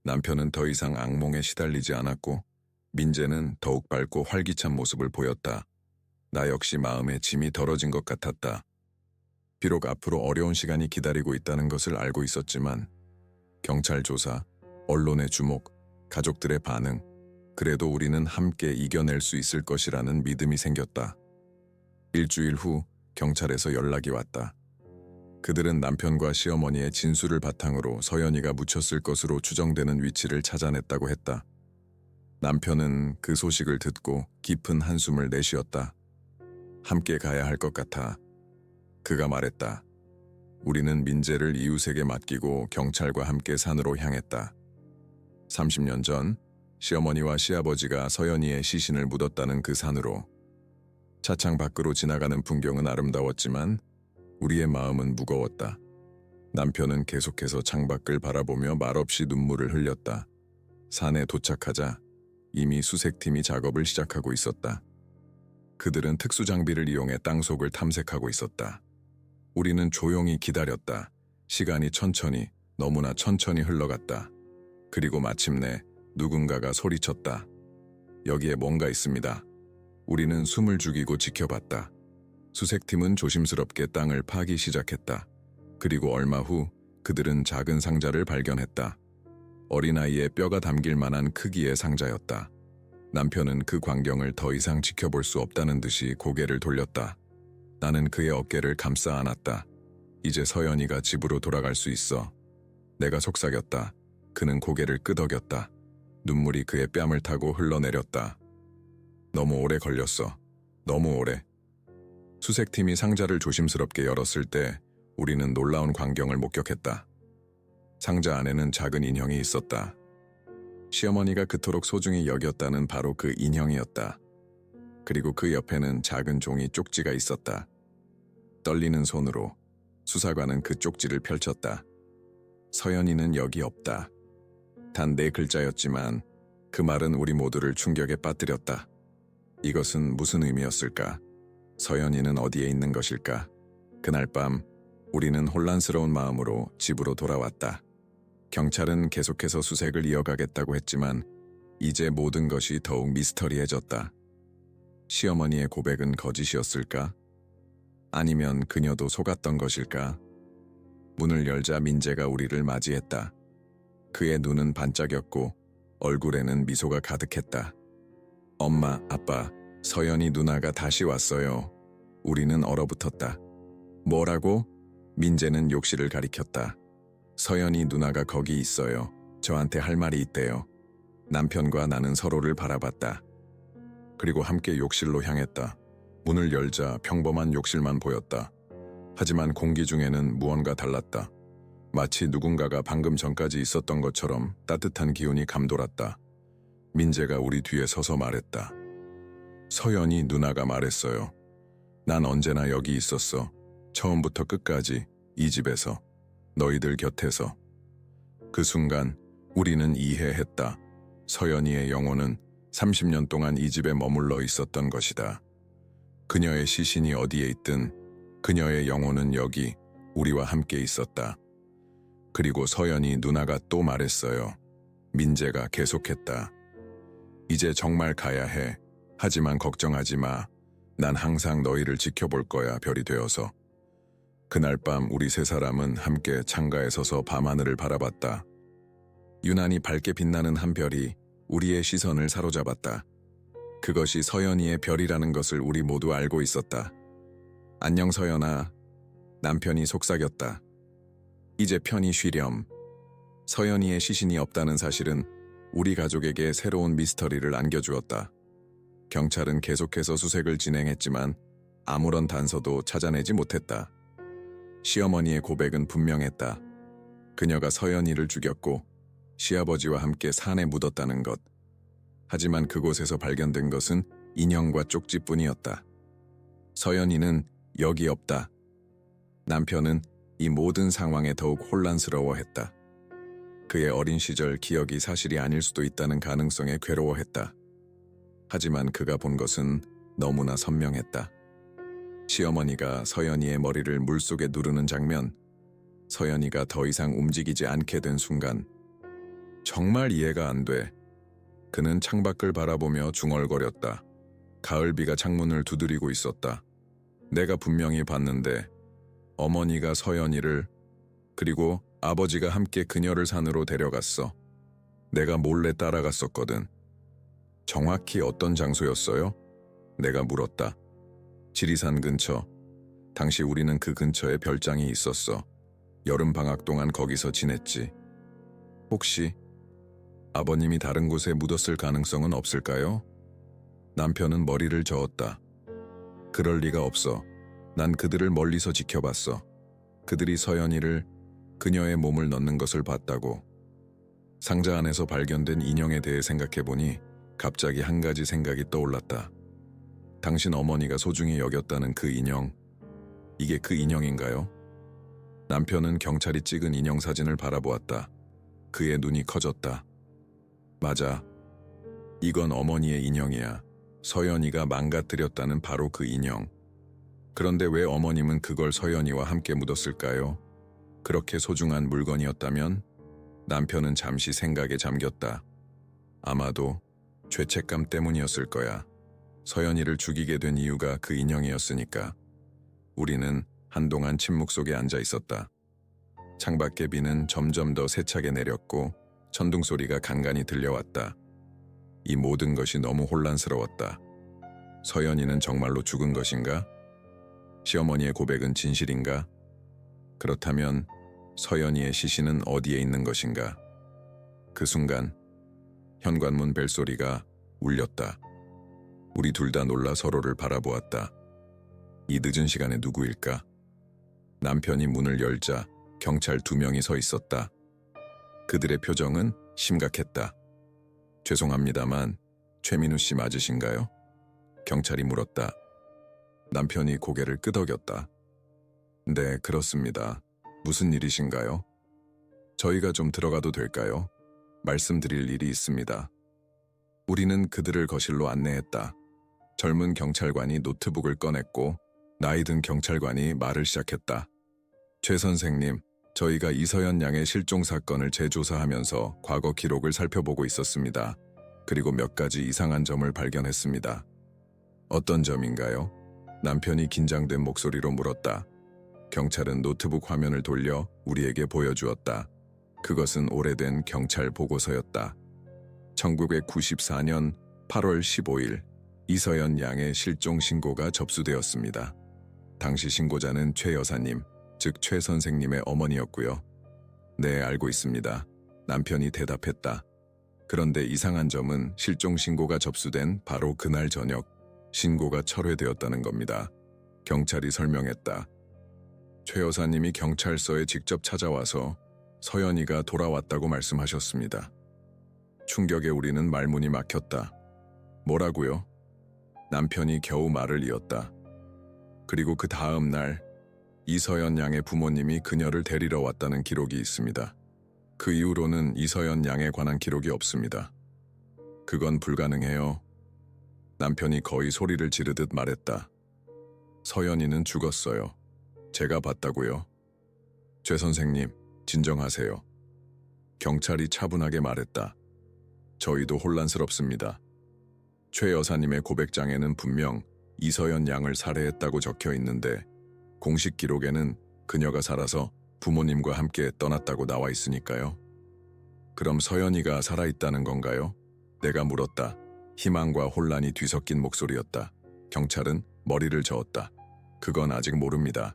남편은 더 이상 악몽에 시달리지 않았고 민재는 더욱 밝고 활기찬 모습을 보였다. 나 역시 마음에 짐이 덜어진 것 같았다. 비록 앞으로 어려운 시간이 기다리고 있다는 것을 알고 있었지만 경찰 조사, 언론의 주목, 가족들의 반응, 그래도 우리는 함께 이겨낼 수 있을 것이라는 믿음이 생겼다. 일주일 후 경찰에서 연락이 왔다. 그들은 남편과 시어머니의 진술을 바탕으로 서연이가 묻혔을 것으로 추정되는 위치를 찾아냈다고 했다. 남편은 그 소식을 듣고 깊은 한숨을 내쉬었다. 함께 가야 할 것 같아. 그가 말했다. 우리는 민재를 이웃에게 맡기고 경찰과 함께 산으로 향했다. 30년 전 시어머니와 시아버지가 서연이의 시신을 묻었다는 그 산으로. 차창 밖으로 지나가는 풍경은 아름다웠지만 우리의 마음은 무거웠다. 남편은 계속해서 창밖을 바라보며 말없이 눈물을 흘렸다. 산에 도착하자 이미 수색팀이 작업을 시작하고 있었다. 그들은 특수장비를 이용해 땅속을 탐색하고 있었다. 우리는 조용히 기다렸다. 시간이 천천히, 너무나 천천히 흘러갔다. 그리고 마침내 누군가가 소리쳤다. 여기에 뭔가 있습니다. 우리는 숨을 죽이고 지켜봤다. 수색팀은 조심스럽게 땅을 파기 시작했다. 그리고 얼마 후 그들은 작은 상자를 발견했다. 어린아이의 뼈가 담길 만한 크기의 상자였다. 남편은 그 광경을 더 이상 지켜볼 수 없다는 듯이 고개를 돌렸다. 나는 그의 어깨를 감싸 안았다. 이제 서연이가 집으로 돌아갈 수 있어. 내가 속삭였다. 그는 고개를 끄덕였다. 눈물이 그의 뺨을 타고 흘러내렸다. 너무 오래 걸렸어. 너무 오래. 수색팀이 상자를 조심스럽게 열었을 때 우리는 놀라운 광경을 목격했다. 상자 안에는 작은 인형이 있었다. 시어머니가 그토록 소중히 여겼다는 바로 그 인형이었다. 그리고 그 옆에는 작은 종이 쪽지가 있었다. 떨리는 손으로 수사관은 그 쪽지를 펼쳤다. 서연이는 여기 없다. 단 4글자였지만 그 말은 우리 모두를 충격에 빠뜨렸다. 이것은 무슨 의미였을까? 서연이는 어디에 있는 것일까? 그날 밤 우리는 혼란스러운 마음으로 집으로 돌아왔다. 경찰은 계속해서 수색을 이어가겠다고 했지만 이제 모든 것이 더욱 미스터리해졌다. 시어머니의 고백은 거짓이었을까? 아니면 그녀도 속았던 것일까? 문을 열자 민재가 우리를 맞이했다. 그의 눈은 반짝였고 얼굴에는 미소가 가득했다. 엄마, 아빠, 서연이 누나가 다시 왔어요. 우리는 얼어붙었다. 뭐라고? 민재는 욕실을 가리켰다. 서연이 누나가 거기 있어요. 저한테 할 말이 있대요. 남편과 나는 서로를 바라봤다. 그리고 함께 욕실로 향했다. 문을 열자 평범한 욕실만 보였다. 하지만 공기 중에는 무언가 달랐다. 마치 누군가가 방금 전까지 있었던 것처럼 따뜻한 기운이 감돌았다. 민재가 우리 뒤에 서서 말했다. 서연이 누나가 말했어요. 난 언제나 여기 있었어. 처음부터 끝까지 이 집에서, 너희들 곁에서. 그 순간 우리는 이해했다. 서연이의 영혼은 30년 동안 이 집에 머물러 있었던 것이다. 그녀의 시신이 어디에 있든 그녀의 영혼은 여기 우리와 함께 있었다. 그리고 서연이 누나가 또 말했어요. 민재가 계속했다. 이제 정말 가야 해. 하지만 걱정하지 마. 난 항상 너희를 지켜볼 거야, 별이 되어서. 그날 밤 우리 3사람은 함께 창가에 서서 밤하늘을 바라봤다. 유난히 밝게 빛나는 한 별이 우리의 시선을 사로잡았다. 그것이 서연이의 별이라는 것을 우리 모두 알고 있었다. 안녕 서연아. 남편이 속삭였다. 이제 편히 쉬렴. 서연이의 시신이 없다는 사실은 우리 가족에게 새로운 미스터리를 안겨주었다. 경찰은 계속해서 수색을 진행했지만 아무런 단서도 찾아내지 못했다. 시어머니의 고백은 분명했다. 그녀가 서연이를 죽였고 시아버지와 함께 산에 묻었다는 것. 하지만 그곳에서 발견된 것은 인형과 쪽지뿐이었다. 서연이는 여기 없다. 남편은 이 모든 상황에 더욱 혼란스러워했다. 그의 어린 시절 기억이 사실이 아닐 수도 있다는 가능성에 괴로워했다. 하지만 그가 본 것은 너무나 선명했다. 시어머니가 서연이의 머리를 물속에 누르는 장면, 서연이가 더 이상 움직이지 않게 된 순간, 정말 이해가 안 돼. 그는 창밖을 바라보며 중얼거렸다. 가을비가 창문을 두드리고 있었다. 내가 분명히 봤는데 어머니가 서연이를, 그리고 아버지가 함께 그녀를 산으로 데려갔어. 내가 몰래 따라갔었거든. 정확히 어떤 장소였어요? 내가 물었다. 지리산 근처. 당시 우리는 그 근처에 별장이 있었어. 여름 방학 동안 거기서 지냈지. 혹시 아버님이 다른 곳에 묻었을 가능성은 없을까요? 남편은 머리를 저었다. 그럴 리가 없어. 난 그들을 멀리서 지켜봤어. 그들이 서연이를, 그녀의 몸을 넣는 것을 봤다고. 상자 안에서 발견된 인형에 대해 생각해보니 갑자기 한 가지 생각이 떠올랐다. 당신 어머니가 소중히 여겼다는 그 인형, 이게 그 인형인가요? 남편은 경찰이 찍은 인형 사진을 바라보았다. 그의 눈이 커졌다. 맞아. 이건 어머니의 인형이야. 서연이가 망가뜨렸다는 바로 그 인형. 그런데 왜 어머님은 그걸 서연이와 함께 묻었을까요? 그렇게 소중한 물건이었다면? 남편은 잠시 생각에 잠겼다. 아마도 죄책감 때문이었을 거야. 서연이를 죽이게 된 이유가 그 인형이었으니까. 우리는 한동안 침묵 속에 앉아 있었다. 창밖의 비는 점점 더 세차게 내렸고 천둥 소리가 간간히 들려왔다. 이 모든 것이 너무 혼란스러웠다. 서연이는 정말로 죽은 것인가? 시어머니의 고백은 진실인가? 그렇다면 서연이의 시신은 어디에 있는 것인가? 그 순간 현관문 벨소리가 울렸다. 우리 둘 다 놀라 서로를 바라보았다. 이 늦은 시간에 누구일까? 남편이 문을 열자 경찰 2명이 서 있었다. 그들의 표정은 심각했다. 죄송합니다만 최민우 씨 맞으신가요? 경찰이 물었다. 남편이 고개를 끄덕였다. 네, 그렇습니다. 무슨 일이신가요? 저희가 좀 들어가도 될까요? 말씀드릴 일이 있습니다. 우리는 그들을 거실로 안내했다. 젊은 경찰관이 노트북을 꺼냈고 나이 든 경찰관이 말을 시작했다. 최 선생님, 저희가 이서연 양의 실종 사건을 재조사하면서 과거 기록을 살펴보고 있었습니다. 그리고 몇 가지 이상한 점을 발견했습니다. 어떤 점인가요? 남편이 긴장된 목소리로 물었다. 경찰은 노트북 화면을 돌려 우리에게 보여주었다. 그것은 오래된 경찰 보고서였다. 1994년 8월 15일 이서연 양의 실종 신고가 접수되었습니다. 당시 신고자는 최 여사님, 즉 최 선생님의 어머니였고요. 네, 알고 있습니다. 남편이 대답했다. 그런데 이상한 점은 실종 신고가 접수된 바로 그날 저녁 신고가 철회되었다는 겁니다. 경찰이 설명했다. 최 여사님이 경찰서에 직접 찾아와서 서연이가 돌아왔다고 말씀하셨습니다. 충격에 우리는 말문이 막혔다. 뭐라고요? 남편이 겨우 말을 이었다. 그리고 그 다음 날 이서연 양의 부모님이 그녀를 데리러 왔다는 기록이 있습니다. 그 이후로는 이서연 양에 관한 기록이 없습니다. 그건 불가능해요. 남편이 거의 소리를 지르듯 말했다. 서연이는 죽었어요. 제가 봤다고요. 최 선생님, 진정하세요. 경찰이 차분하게 말했다. 저희도 혼란스럽습니다. 최 여사님의 고백장에는 분명 이서연 양을 살해했다고 적혀 있는데 공식 기록에는 그녀가 살아서 부모님과 함께 떠났다고 나와 있으니까요. 그럼 서연이가 살아있다는 건가요? 내가 물었다. 희망과 혼란이 뒤섞인 목소리였다. 경찰은 머리를 저었다. 그건 아직 모릅니다.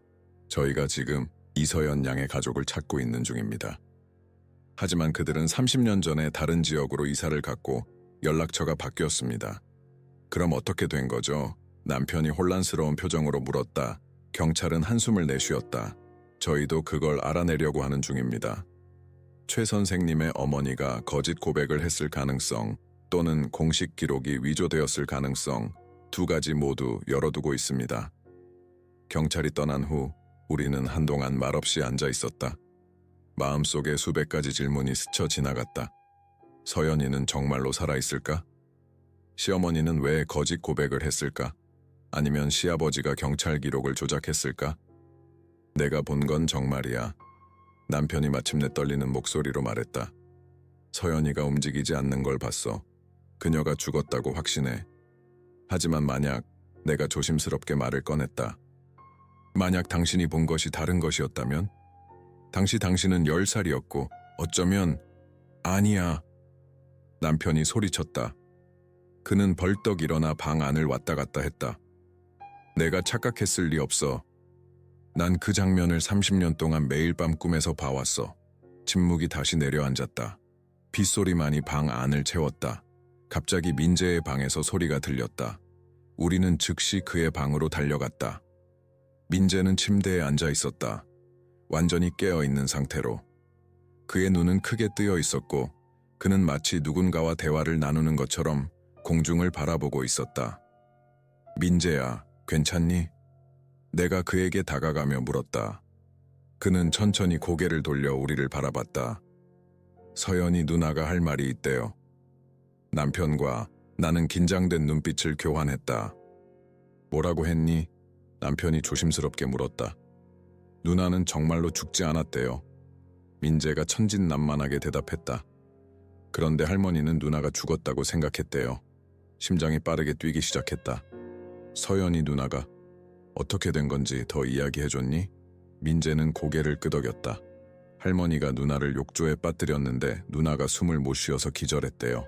저희가 지금 이서연 양의 가족을 찾고 있는 중입니다. 하지만 그들은 30년 전에 다른 지역으로 이사를 갔고 연락처가 바뀌었습니다. 그럼 어떻게 된 거죠? 남편이 혼란스러운 표정으로 물었다. 경찰은 한숨을 내쉬었다. 저희도 그걸 알아내려고 하는 중입니다. 최 선생님의 어머니가 거짓 고백을 했을 가능성 또는 공식 기록이 위조되었을 가능성 2가지 모두 열어두고 있습니다. 경찰이 떠난 후 우리는 한동안 말없이 앉아 있었다. 마음속에 수백 가지 질문이 스쳐 지나갔다. 서연이는 정말로 살아있을까? 시어머니는 왜 거짓 고백을 했을까? 아니면 시아버지가 경찰 기록을 조작했을까? 내가 본 건 정말이야. 남편이 마침내 떨리는 목소리로 말했다. 서연이가 움직이지 않는 걸 봤어. 그녀가 죽었다고 확신해. 하지만 만약 내가 조심스럽게 말을 꺼냈다. 만약 당신이 본 것이 다른 것이었다면? 당신은 10살이었고 어쩌면 아니야. 남편이 소리쳤다. 그는 벌떡 일어나 방 안을 왔다 갔다 했다. 내가 착각했을 리 없어. 난 그 장면을 30년 동안 매일 밤 꿈에서 봐왔어. 침묵이 다시 내려앉았다. 빗소리만이 방 안을 채웠다. 갑자기 민재의 방에서 소리가 들렸다. 우리는 즉시 그의 방으로 달려갔다. 민재는 침대에 앉아 있었다. 완전히 깨어있는 상태로. 그의 눈은 크게 뜨여 있었고 그는 마치 누군가와 대화를 나누는 것처럼 공중을 바라보고 있었다. 민재야, 괜찮니? 내가 그에게 다가가며 물었다. 그는 천천히 고개를 돌려 우리를 바라봤다. 서연이 누나가 할 말이 있대요. 남편과 나는 긴장된 눈빛을 교환했다. 뭐라고 했니? 남편이 조심스럽게 물었다. 누나는 정말로 죽지 않았대요. 민재가 천진난만하게 대답했다. 그런데 할머니는 누나가 죽었다고 생각했대요. 심장이 빠르게 뛰기 시작했다. 서연이 누나가 어떻게 된 건지 더 이야기해줬니? 민재는 고개를 끄덕였다. 할머니가 누나를 욕조에 빠뜨렸는데 누나가 숨을 못 쉬어서 기절했대요.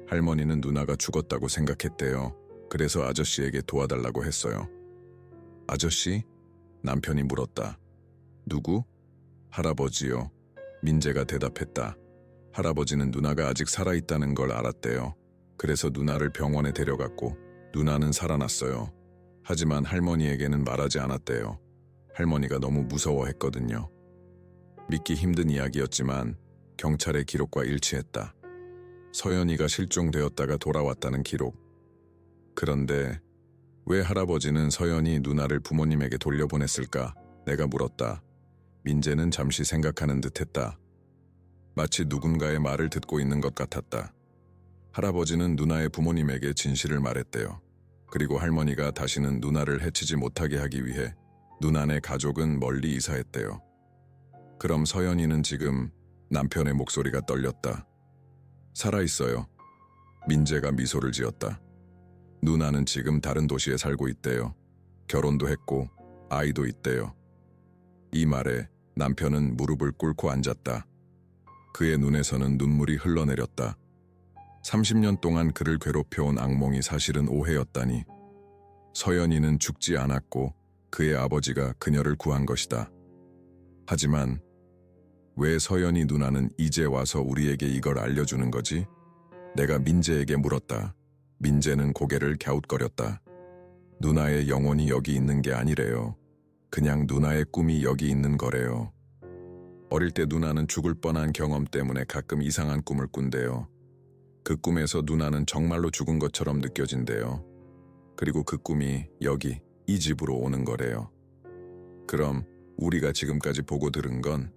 할머니는 누나가 죽었다고 생각했대요. 그래서 아저씨에게 도와달라고 했어요. 아저씨? 남편이 물었다. 누구? 할아버지요. 민재가 대답했다. 할아버지는 누나가 아직 살아있다는 걸 알았대요. 그래서 누나를 병원에 데려갔고 누나는 살아났어요. 하지만 할머니에게는 말하지 않았대요. 할머니가 너무 무서워했거든요. 믿기 힘든 이야기였지만 경찰의 기록과 일치했다. 서연이가 실종되었다가 돌아왔다는 기록. 그런데 왜 할아버지는 서연이 누나를 부모님에게 돌려보냈을까? 내가 물었다. 민재는 잠시 생각하는 듯했다. 마치 누군가의 말을 듣고 있는 것 같았다. 할아버지는 누나의 부모님에게 진실을 말했대요. 그리고 할머니가 다시는 누나를 해치지 못하게 하기 위해 누나네 가족은 멀리 이사했대요. 그럼 서연이는 지금 남편의 목소리가 떨렸다. 살아있어요. 민재가 미소를 지었다. 누나는 지금 다른 도시에 살고 있대요. 결혼도 했고 아이도 있대요. 이 말에 남편은 무릎을 꿇고 앉았다. 그의 눈에서는 눈물이 흘러내렸다. 30년 동안 그를 괴롭혀온 악몽이 사실은 오해였다니. 서연이는 죽지 않았고 그의 아버지가 그녀를 구한 것이다. 하지만 왜 서연이 누나는 이제 와서 우리에게 이걸 알려주는 거지? 내가 민재에게 물었다. 민재는 고개를 갸웃거렸다. 누나의 영혼이 여기 있는 게 아니래요. 그냥 누나의 꿈이 여기 있는 거래요. 어릴 때 누나는 죽을 뻔한 경험 때문에 가끔 이상한 꿈을 꾼대요. 그 꿈에서 누나는 정말로 죽은 것처럼 느껴진대요. 그리고 그 꿈이 여기, 이 집으로 오는 거래요. 그럼 우리가 지금까지 보고 들은 건?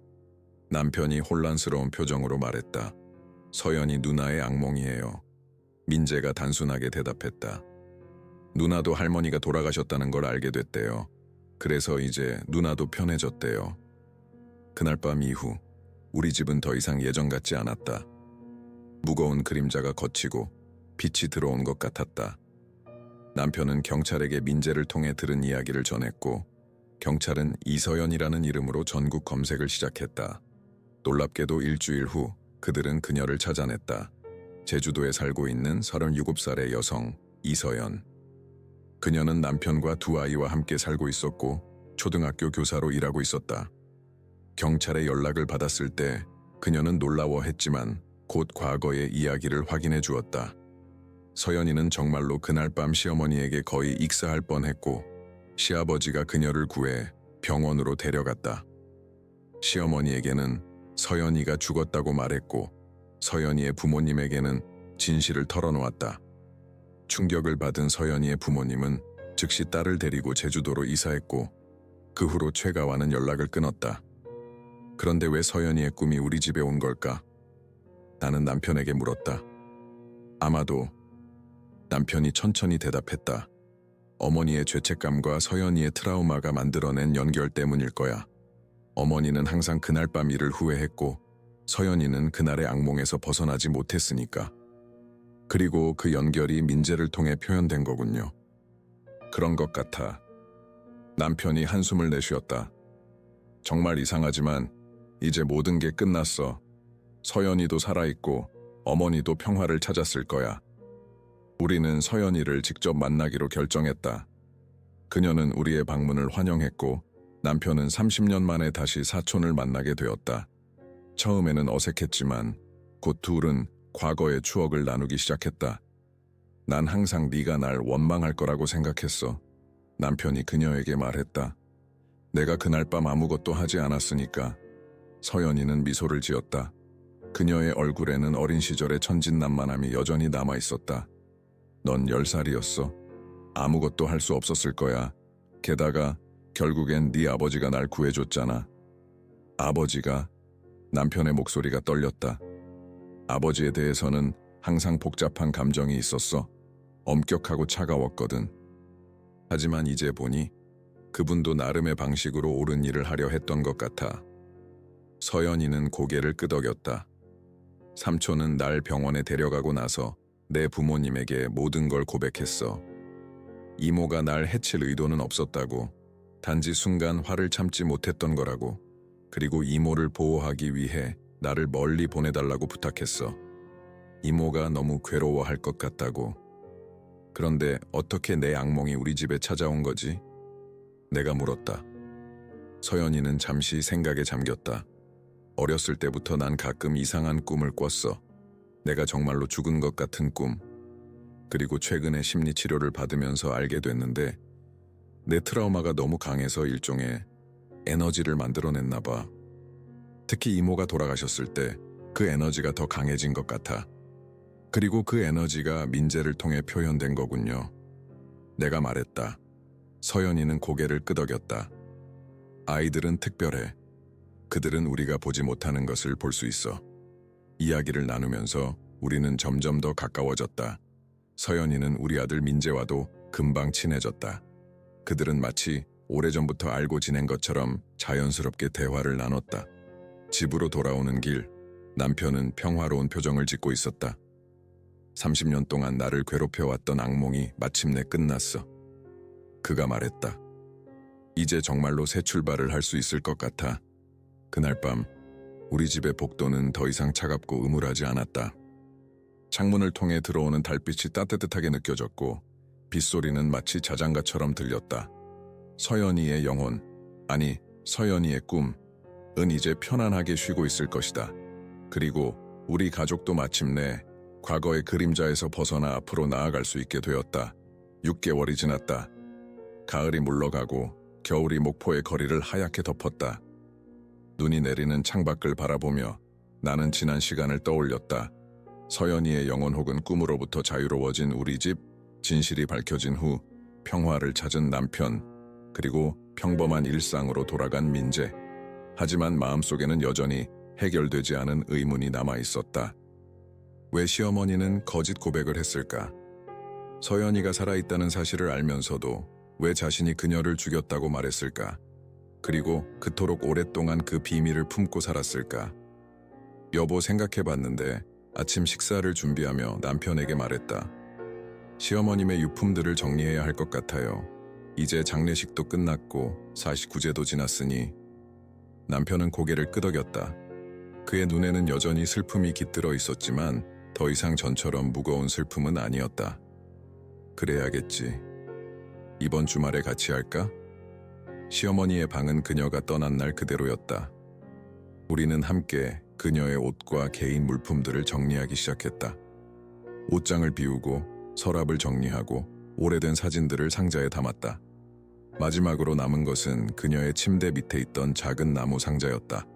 남편이 혼란스러운 표정으로 말했다. 서연이 누나의 악몽이에요. 민재가 단순하게 대답했다. 누나도 할머니가 돌아가셨다는 걸 알게 됐대요. 그래서 이제 누나도 편해졌대요. 그날 밤 이후 우리 집은 더 이상 예전 같지 않았다. 무거운 그림자가 걷히고 빛이 들어온 것 같았다. 남편은 경찰에게 민재를 통해 들은 이야기를 전했고 경찰은 이서연이라는 이름으로 전국 검색을 시작했다. 놀랍게도 일주일 후 그들은 그녀를 찾아냈다. 제주도에 살고 있는 37살의 여성 이서연. 그녀는 남편과 두 아이와 함께 살고 있었고 초등학교 교사로 일하고 있었다. 경찰의 연락을 받았을 때 그녀는 놀라워했지만 곧 과거의 이야기를 확인해 주었다. 서연이는 정말로 그날 밤 시어머니에게 거의 익사할 뻔했고 시아버지가 그녀를 구해 병원으로 데려갔다. 시어머니에게는 서연이가 죽었다고 말했고 서연이의 부모님에게는 진실을 털어놓았다. 충격을 받은 서연이의 부모님은 즉시 딸을 데리고 제주도로 이사했고 그 후로 최가와는 연락을 끊었다. 그런데 왜 서연이의 꿈이 우리 집에 온 걸까? 나는 남편에게 물었다. 아마도 남편이 천천히 대답했다. 어머니의 죄책감과 서연이의 트라우마가 만들어낸 연결 때문일 거야. 어머니는 항상 그날 밤 일을 후회했고 서연이는 그날의 악몽에서 벗어나지 못했으니까. 그리고 그 연결이 민재를 통해 표현된 거군요. 그런 것 같아. 남편이 한숨을 내쉬었다. 정말 이상하지만 이제 모든 게 끝났어. 서연이도 살아있고 어머니도 평화를 찾았을 거야. 우리는 서연이를 직접 만나기로 결정했다. 그녀는 우리의 방문을 환영했고 남편은 30년 만에 다시 사촌을 만나게 되었다. 처음에는 어색했지만 곧 둘은 과거의 추억을 나누기 시작했다. 난 항상 네가 날 원망할 거라고 생각했어. 남편이 그녀에게 말했다. 내가 그날 밤 아무것도 하지 않았으니까. 서연이는 미소를 지었다. 그녀의 얼굴에는 어린 시절의 천진난만함이 여전히 남아있었다. 넌 10살이었어. 아무것도 할 수 없었을 거야. 게다가 결국엔 네 아버지가 날 구해줬잖아. 아버지가? 남편의 목소리가 떨렸다. 아버지에 대해서는 항상 복잡한 감정이 있었어. 엄격하고 차가웠거든. 하지만 이제 보니 그분도 나름의 방식으로 옳은 일을 하려 했던 것 같아. 서연이는 고개를 끄덕였다. 삼촌은 날 병원에 데려가고 나서 내 부모님에게 모든 걸 고백했어. 이모가 날 해칠 의도는 없었다고. 단지 순간 화를 참지 못했던 거라고. 그리고 이모를 보호하기 위해 나를 멀리 보내달라고 부탁했어. 이모가 너무 괴로워할 것 같다고. 그런데 어떻게 내 악몽이 우리 집에 찾아온 거지? 내가 물었다. 서연이는 잠시 생각에 잠겼다. 어렸을 때부터 난 가끔 이상한 꿈을 꿨어. 내가 정말로 죽은 것 같은 꿈. 그리고 최근에 심리치료를 받으면서 알게 됐는데 내 트라우마가 너무 강해서 일종의 에너지를 만들어냈나 봐. 특히 이모가 돌아가셨을 때 그 에너지가 더 강해진 것 같아. 그리고 그 에너지가 민재를 통해 표현된 거군요. 내가 말했다. 서연이는 고개를 끄덕였다. 아이들은 특별해. 그들은 우리가 보지 못하는 것을 볼 수 있어. 이야기를 나누면서 우리는 점점 더 가까워졌다. 서연이는 우리 아들 민재와도 금방 친해졌다. 그들은 마치 오래전부터 알고 지낸 것처럼 자연스럽게 대화를 나눴다. 집으로 돌아오는 길, 남편은 평화로운 표정을 짓고 있었다. 30년 동안 나를 괴롭혀왔던 악몽이 마침내 끝났어. 그가 말했다. 이제 정말로 새 출발을 할 수 있을 것 같아. 그날 밤 우리 집의 복도는 더 이상 차갑고 음울하지 않았다. 창문을 통해 들어오는 달빛이 따뜻하게 느껴졌고 빗소리는 마치 자장가처럼 들렸다. 서연이의 영혼, 아니 서연이의 꿈은 이제 편안하게 쉬고 있을 것이다. 그리고 우리 가족도 마침내 과거의 그림자에서 벗어나 앞으로 나아갈 수 있게 되었다. 6개월이 지났다. 가을이 물러가고 겨울이 목포의 거리를 하얗게 덮었다. 눈이 내리는 창밖을 바라보며 나는 지난 시간을 떠올렸다. 서연이의 영혼 혹은 꿈으로부터 자유로워진 우리 집, 진실이 밝혀진 후 평화를 찾은 남편, 그리고 평범한 일상으로 돌아간 민재. 하지만 마음속에는 여전히 해결되지 않은 의문이 남아있었다. 왜 시어머니는 거짓 고백을 했을까? 서연이가 살아있다는 사실을 알면서도 왜 자신이 그녀를 죽였다고 말했을까? 그리고 그토록 오랫동안 그 비밀을 품고 살았을까? 여보, 생각해봤는데 아침 식사를 준비하며 남편에게 말했다. 시어머님의 유품들을 정리해야 할 것 같아요. 이제 장례식도 끝났고 49제도 지났으니. 남편은 고개를 끄덕였다. 그의 눈에는 여전히 슬픔이 깃들어 있었지만 더 이상 전처럼 무거운 슬픔은 아니었다. 그래야겠지. 이번 주말에 같이 할까? 시어머니의 방은 그녀가 떠난 날 그대로였다. 우리는 함께 그녀의 옷과 개인 물품들을 정리하기 시작했다. 옷장을 비우고 서랍을 정리하고 오래된 사진들을 상자에 담았다. 마지막으로 남은 것은 그녀의 침대 밑에 있던 작은 나무 상자였다.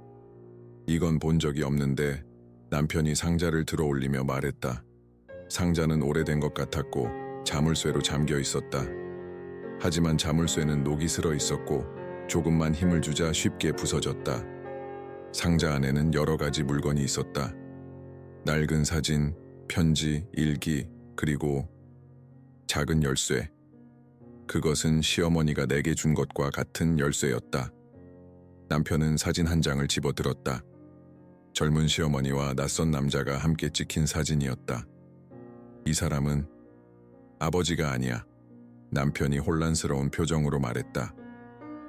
이건 본 적이 없는데 남편이 상자를 들어 올리며 말했다. 상자는 오래된 것 같았고 자물쇠로 잠겨 있었다. 하지만 자물쇠는 녹이 슬어 있었고 조금만 힘을 주자 쉽게 부서졌다. 상자 안에는 여러 가지 물건이 있었다. 낡은 사진, 편지, 일기, 그리고 작은 열쇠. 그것은 시어머니가 내게 준 것과 같은 열쇠였다. 남편은 사진 한 장을 집어들었다. 젊은 시어머니와 낯선 남자가 함께 찍힌 사진이었다. 이 사람은 아버지가 아니야. 남편이 혼란스러운 표정으로 말했다.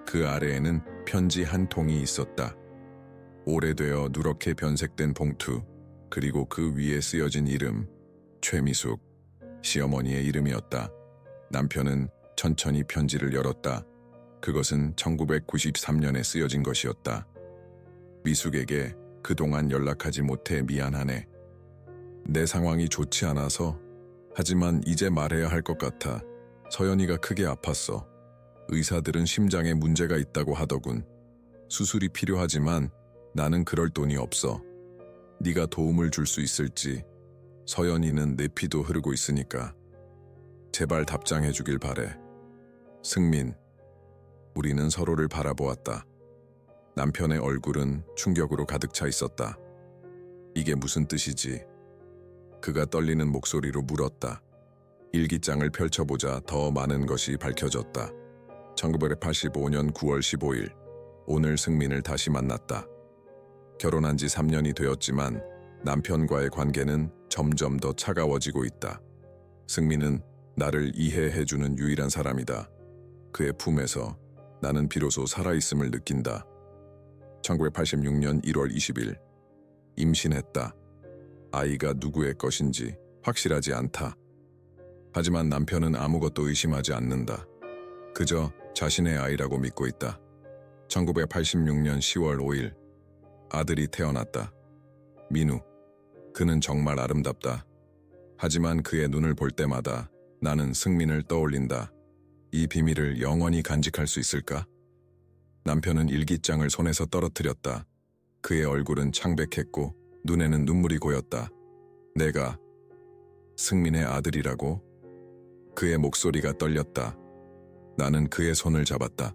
그 아래에는 편지 한 통이 있었다. 오래되어 누렇게 변색된 봉투, 그리고 그 위에 쓰여진 이름, 최미숙, 시어머니의 이름이었다. 남편은 천천히 편지를 열었다. 그것은 1993년에 쓰여진 것이었다. 미숙에게 그동안 연락하지 못해 미안하네. 내 상황이 좋지 않아서, 하지만 이제 말해야 할 것 같아. 서연이가 크게 아팠어. 의사들은 심장에 문제가 있다고 하더군. 수술이 필요하지만 나는 그럴 돈이 없어. 네가 도움을 줄 수 있을지. 서연이는 내 피도 흐르고 있으니까. 제발 답장해 주길 바래. 승민. 우리는 서로를 바라보았다. 남편의 얼굴은 충격으로 가득 차 있었다. 이게 무슨 뜻이지? 그가 떨리는 목소리로 물었다. 일기장을 펼쳐보자 더 많은 것이 밝혀졌다. 1985년 9월 15일, 오늘 승민을 다시 만났다. 결혼한 지 3년이 되었지만 남편과의 관계는 점점 더 차가워지고 있다. 승민은 나를 이해해주는 유일한 사람이다. 그의 품에서 나는 비로소 살아있음을 느낀다. 1986년 1월 20일, 임신했다. 아이가 누구의 것인지 확실하지 않다. 하지만 남편은 아무것도 의심하지 않는다. 그저 자신의 아이라고 믿고 있다. 1986년 10월 5일, 아들이 태어났다. 민우. 그는 정말 아름답다. 하지만 그의 눈을 볼 때마다 나는 승민을 떠올린다. 이 비밀을 영원히 간직할 수 있을까? 남편은 일기장을 손에서 떨어뜨렸다. 그의 얼굴은 창백했고 눈에는 눈물이 고였다. 내가 승민의 아들이라고? 그의 목소리가 떨렸다. 나는 그의 손을 잡았다.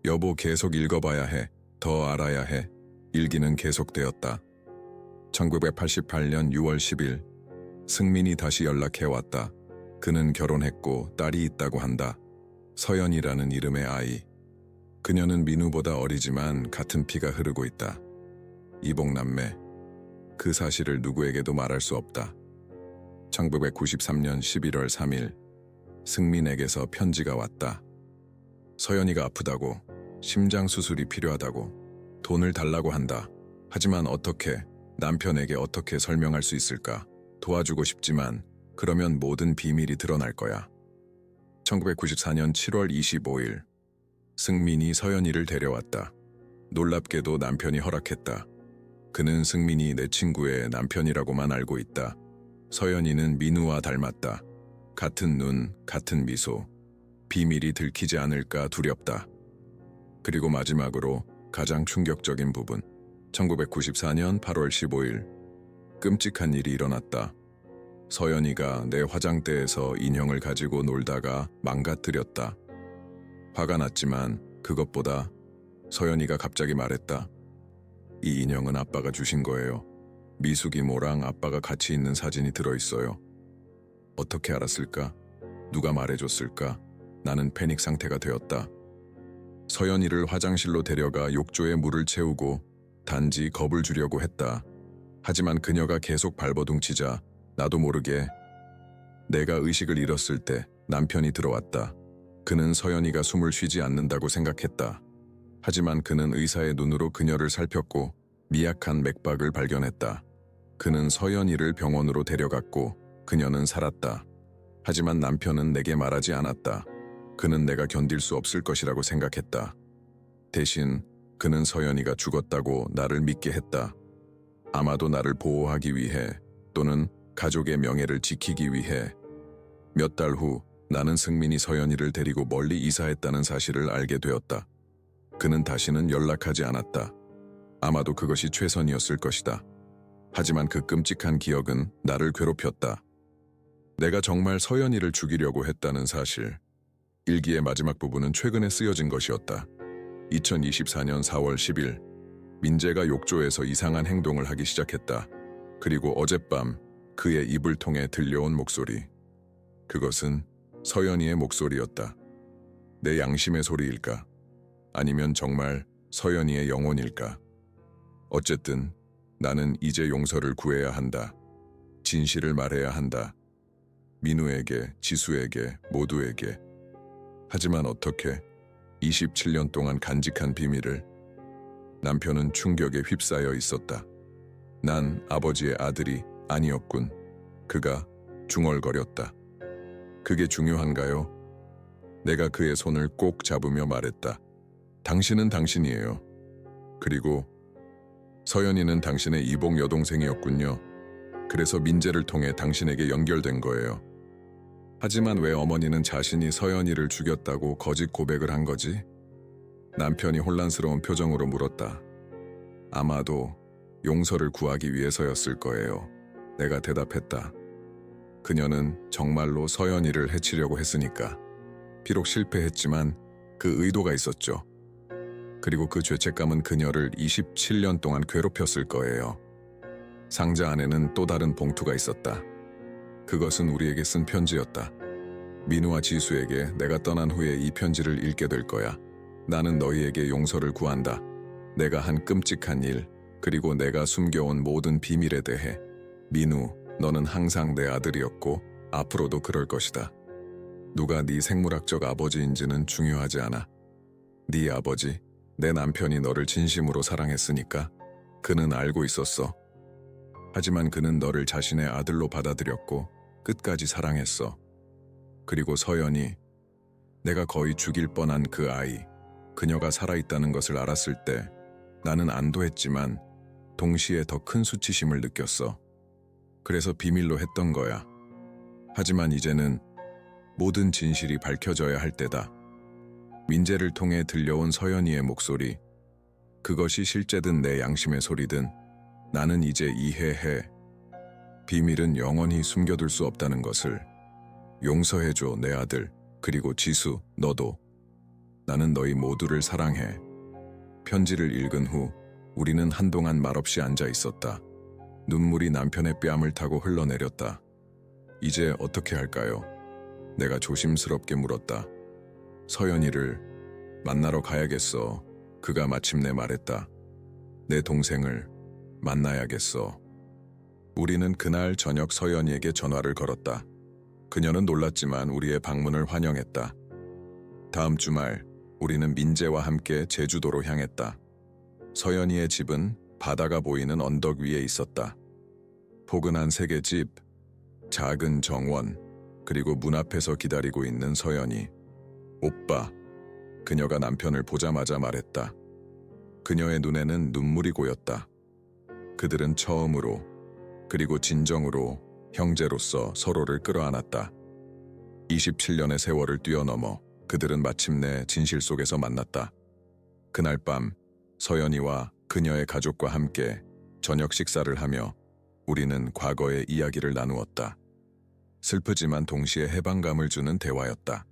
여보, 계속 읽어봐야 해. 더 알아야 해. 일기는 계속되었다. 1988년 6월 10일, 승민이 다시 연락해왔다. 그는 결혼했고 딸이 있다고 한다. 서연이라는 이름의 아이. 그녀는 민우보다 어리지만 같은 피가 흐르고 있다. 이복남매. 그 사실을 누구에게도 말할 수 없다. 1993년 11월 3일, 승민에게서 편지가 왔다. 서연이가 아프다고, 심장 수술이 필요하다고, 돈을 달라고 한다. 하지만 어떻게, 남편에게 어떻게 설명할 수 있을까? 도와주고 싶지만 그러면 모든 비밀이 드러날 거야. 1994년 7월 25일, 승민이 서연이를 데려왔다. 놀랍게도 남편이 허락했다. 그는 승민이 내 친구의 남편이라고만 알고 있다. 서연이는 민우와 닮았다. 같은 눈, 같은 미소. 비밀이 들키지 않을까 두렵다. 그리고 마지막으로 가장 충격적인 부분. 1994년 8월 15일, 끔찍한 일이 일어났다. 서연이가 내 화장대에서 인형을 가지고 놀다가 망가뜨렸다. 화가 났지만 그것보다 서연이가 갑자기 말했다. 이 인형은 아빠가 주신 거예요. 미숙이 모랑 아빠가 같이 있는 사진이 들어있어요. 어떻게 알았을까? 누가 말해줬을까? 나는 패닉 상태가 되었다. 서연이를 화장실로 데려가 욕조에 물을 채우고 단지 겁을 주려고 했다. 하지만 그녀가 계속 발버둥치자 나도 모르게 내가 의식을 잃었을 때 남편이 들어왔다. 그는 서연이가 숨을 쉬지 않는다고 생각했다. 하지만 그는 의사의 눈으로 그녀를 살폈고 미약한 맥박을 발견했다. 그는 서연이를 병원으로 데려갔고 그녀는 살았다. 하지만 남편은 내게 말하지 않았다. 그는 내가 견딜 수 없을 것이라고 생각했다. 대신 그는 서연이가 죽었다고 나를 믿게 했다. 아마도 나를 보호하기 위해 또는 가족의 명예를 지키기 위해. 몇 달 후 나는 승민이 서연이를 데리고 멀리 이사했다는 사실을 알게 되었다. 그는 다시는 연락하지 않았다. 아마도 그것이 최선이었을 것이다. 하지만 그 끔찍한 기억은 나를 괴롭혔다. 내가 정말 서연이를 죽이려고 했다는 사실. 일기의 마지막 부분은 최근에 쓰여진 것이었다. 2024년 4월 10일, 민재가 욕조에서 이상한 행동을 하기 시작했다. 그리고 어젯밤 그의 입을 통해 들려온 목소리. 그것은 서연이의 목소리였다. 내 양심의 소리일까? 아니면 정말 서연이의 영혼일까? 어쨌든 나는 이제 용서를 구해야 한다. 진실을 말해야 한다. 민우에게, 지수에게, 모두에게. 하지만 어떻게 27년 동안 간직한 비밀을. 남편은 충격에 휩싸여 있었다. 난 아버지의 아들이 아니었군. 그가 중얼거렸다. 그게 중요한가요? 내가 그의 손을 꼭 잡으며 말했다. 당신은 당신이에요. 그리고 서연이는 당신의 이복 여동생이었군요. 그래서 민재를 통해 당신에게 연결된 거예요. 하지만 왜 어머니는 자신이 서연이를 죽였다고 거짓 고백을 한 거지? 남편이 혼란스러운 표정으로 물었다. 아마도 용서를 구하기 위해서였을 거예요. 내가 대답했다. 그녀는 정말로 서연이를 해치려고 했으니까. 비록 실패했지만 그 의도가 있었죠. 그리고 그 죄책감은 그녀를 27년 동안 괴롭혔을 거예요. 상자 안에는 또 다른 봉투가 있었다. 그것은 우리에게 쓴 편지였다. 민우와 지수에게 내가 떠난 후에 이 편지를 읽게 될 거야. 나는 너희에게 용서를 구한다. 내가 한 끔찍한 일, 그리고 내가 숨겨온 모든 비밀에 대해. 민우, 너는 항상 내 아들이었고 앞으로도 그럴 것이다. 누가 네 생물학적 아버지인지는 중요하지 않아. 네 아버지, 내 남편이 너를 진심으로 사랑했으니까. 그는 알고 있었어. 하지만 그는 너를 자신의 아들로 받아들였고 끝까지 사랑했어. 그리고 서연이, 내가 거의 죽일 뻔한 그 아이, 그녀가 살아있다는 것을 알았을 때 나는 안도했지만 동시에 더 큰 수치심을 느꼈어. 그래서 비밀로 했던 거야. 하지만 이제는 모든 진실이 밝혀져야 할 때다. 민재를 통해 들려온 서연이의 목소리, 그것이 실제든 내 양심의 소리든 나는 이제 이해해. 비밀은 영원히 숨겨둘 수 없다는 것을. 용서해줘, 내 아들. 그리고 지수, 너도. 나는 너희 모두를 사랑해. 편지를 읽은 후 우리는 한동안 말없이 앉아 있었다. 눈물이 남편의 뺨을 타고 흘러내렸다. 이제 어떻게 할까요? 내가 조심스럽게 물었다. 서연이를 만나러 가야겠어. 그가 마침내 말했다. 내 동생을 만나야겠어. 우리는 그날 저녁 서연이에게 전화를 걸었다. 그녀는 놀랐지만 우리의 방문을 환영했다. 다음 주말 우리는 민재와 함께 제주도로 향했다. 서연이의 집은 바다가 보이는 언덕 위에 있었다. 포근한 세계집, 작은 정원, 그리고 문 앞에서 기다리고 있는 서연이. 오빠, 그녀가 남편을 보자마자 말했다. 그녀의 눈에는 눈물이 고였다. 그들은 처음으로, 그리고 진정으로 형제로서 서로를 끌어안았다. 27년의 세월을 뛰어넘어 그들은 마침내 진실 속에서 만났다. 그날 밤 서연이와 그녀의 가족과 함께 저녁 식사를 하며 우리는 과거의 이야기를 나누었다. 슬프지만 동시에 해방감을 주는 대화였다.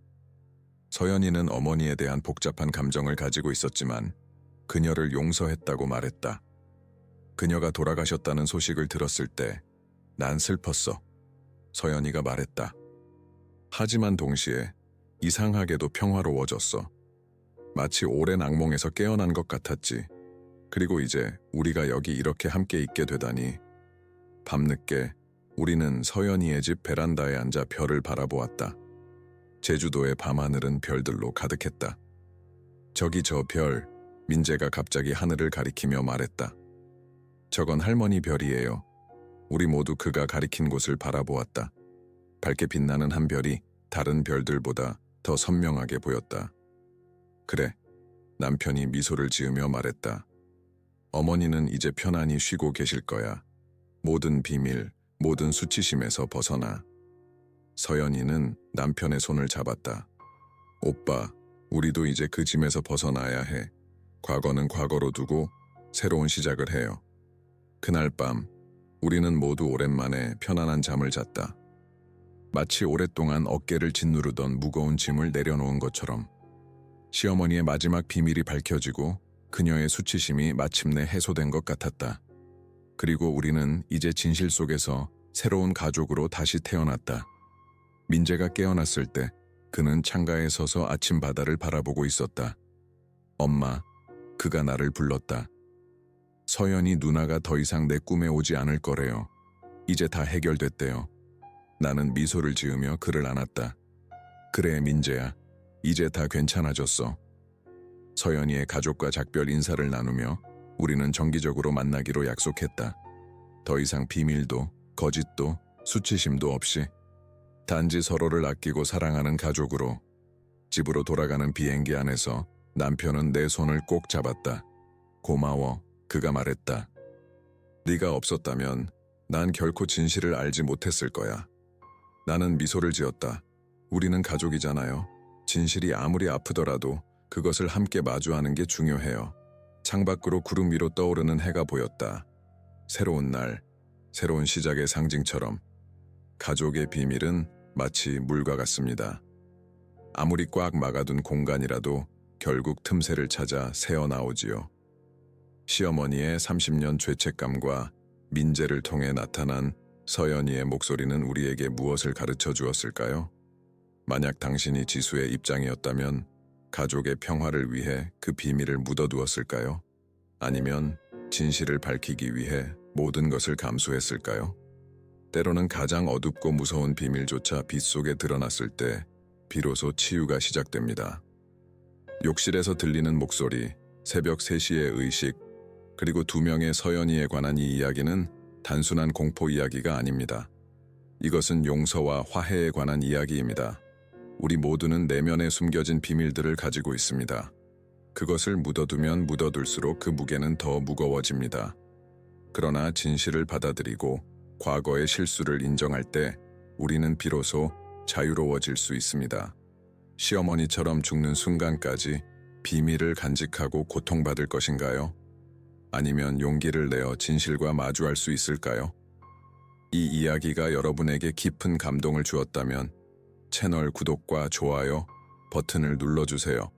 서연이는 어머니에 대한 복잡한 감정을 가지고 있었지만 그녀를 용서했다고 말했다. 그녀가 돌아가셨다는 소식을 들었을 때 난 슬펐어. 서연이가 말했다. 하지만 동시에 이상하게도 평화로워졌어. 마치 오랜 악몽에서 깨어난 것 같았지. 그리고 이제 우리가 여기 이렇게 함께 있게 되다니. 밤늦게 우리는 서연이의 집 베란다에 앉아 별을 바라보았다. 제주도의 밤하늘은 별들로 가득했다. 저기 저 별, 민재가 갑자기 하늘을 가리키며 말했다. 저건 할머니 별이에요. 우리 모두 그가 가리킨 곳을 바라보았다. 밝게 빛나는 한 별이 다른 별들보다 더 선명하게 보였다. 그래, 남편이 미소를 지으며 말했다. 어머니는 이제 편안히 쉬고 계실 거야. 모든 비밀, 모든 수치심에서 벗어나. 서연이는 남편의 손을 잡았다. 오빠, 우리도 이제 그 짐에서 벗어나야 해. 과거는 과거로 두고 새로운 시작을 해요. 그날 밤 우리는 모두 오랜만에 편안한 잠을 잤다. 마치 오랫동안 어깨를 짓누르던 무거운 짐을 내려놓은 것처럼 시어머니의 마지막 비밀이 밝혀지고 그녀의 수치심이 마침내 해소된 것 같았다. 그리고 우리는 이제 진실 속에서 새로운 가족으로 다시 태어났다. 민재가 깨어났을 때 그는 창가에 서서 아침 바다를 바라보고 있었다. 엄마, 그가 나를 불렀다. 서연이 누나가 더 이상 내 꿈에 오지 않을 거래요. 이제 다 해결됐대요. 나는 미소를 지으며 그를 안았다. 그래, 민재야. 이제 다 괜찮아졌어. 서연이의 가족과 작별 인사를 나누며 우리는 정기적으로 만나기로 약속했다. 더 이상 비밀도, 거짓도, 수치심도 없이 단지 서로를 아끼고 사랑하는 가족으로. 집으로 돌아가는 비행기 안에서 남편은 내 손을 꼭 잡았다. 고마워, 그가 말했다. 네가 없었다면 난 결코 진실을 알지 못했을 거야. 나는 미소를 지었다. 우리는 가족이잖아요. 진실이 아무리 아프더라도 그것을 함께 마주하는 게 중요해요. 창밖으로 구름 위로 떠오르는 해가 보였다. 새로운 날, 새로운 시작의 상징처럼 가족의 비밀은 마치 물과 같습니다. 아무리 꽉 막아둔 공간이라도 결국 틈새를 찾아 새어나오지요. 시어머니의 30년 죄책감과 민재를 통해 나타난 서연이의 목소리는 우리에게 무엇을 가르쳐 주었을까요? 만약 당신이 지수의 입장이었다면 가족의 평화를 위해 그 비밀을 묻어두었을까요? 아니면 진실을 밝히기 위해 모든 것을 감수했을까요? 때로는 가장 어둡고 무서운 비밀조차 빛 속에 드러났을 때 비로소 치유가 시작됩니다. 욕실에서 들리는 목소리, 새벽 3시의 의식, 그리고 2명의 서연이에 관한 이 이야기는 단순한 공포 이야기가 아닙니다. 이것은 용서와 화해에 관한 이야기입니다. 우리 모두는 내면에 숨겨진 비밀들을 가지고 있습니다. 그것을 묻어두면 묻어둘수록 그 무게는 더 무거워집니다. 그러나 진실을 받아들이고 과거의 실수를 인정할 때 우리는 비로소 자유로워질 수 있습니다. 시어머니처럼 죽는 순간까지 비밀을 간직하고 고통받을 것인가요? 아니면 용기를 내어 진실과 마주할 수 있을까요? 이 이야기가 여러분에게 깊은 감동을 주었다면 채널 구독과 좋아요 버튼을 눌러주세요.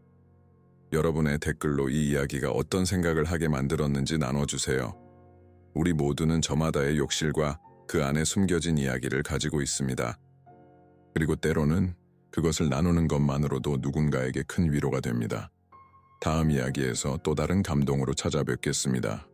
여러분의 댓글로 이 이야기가 어떤 생각을 하게 만들었는지 나눠주세요. 우리 모두는 저마다의 욕실과 그 안에 숨겨진 이야기를 가지고 있습니다. 그리고 때로는 그것을 나누는 것만으로도 누군가에게 큰 위로가 됩니다. 다음 이야기에서 또 다른 감동으로 찾아뵙겠습니다.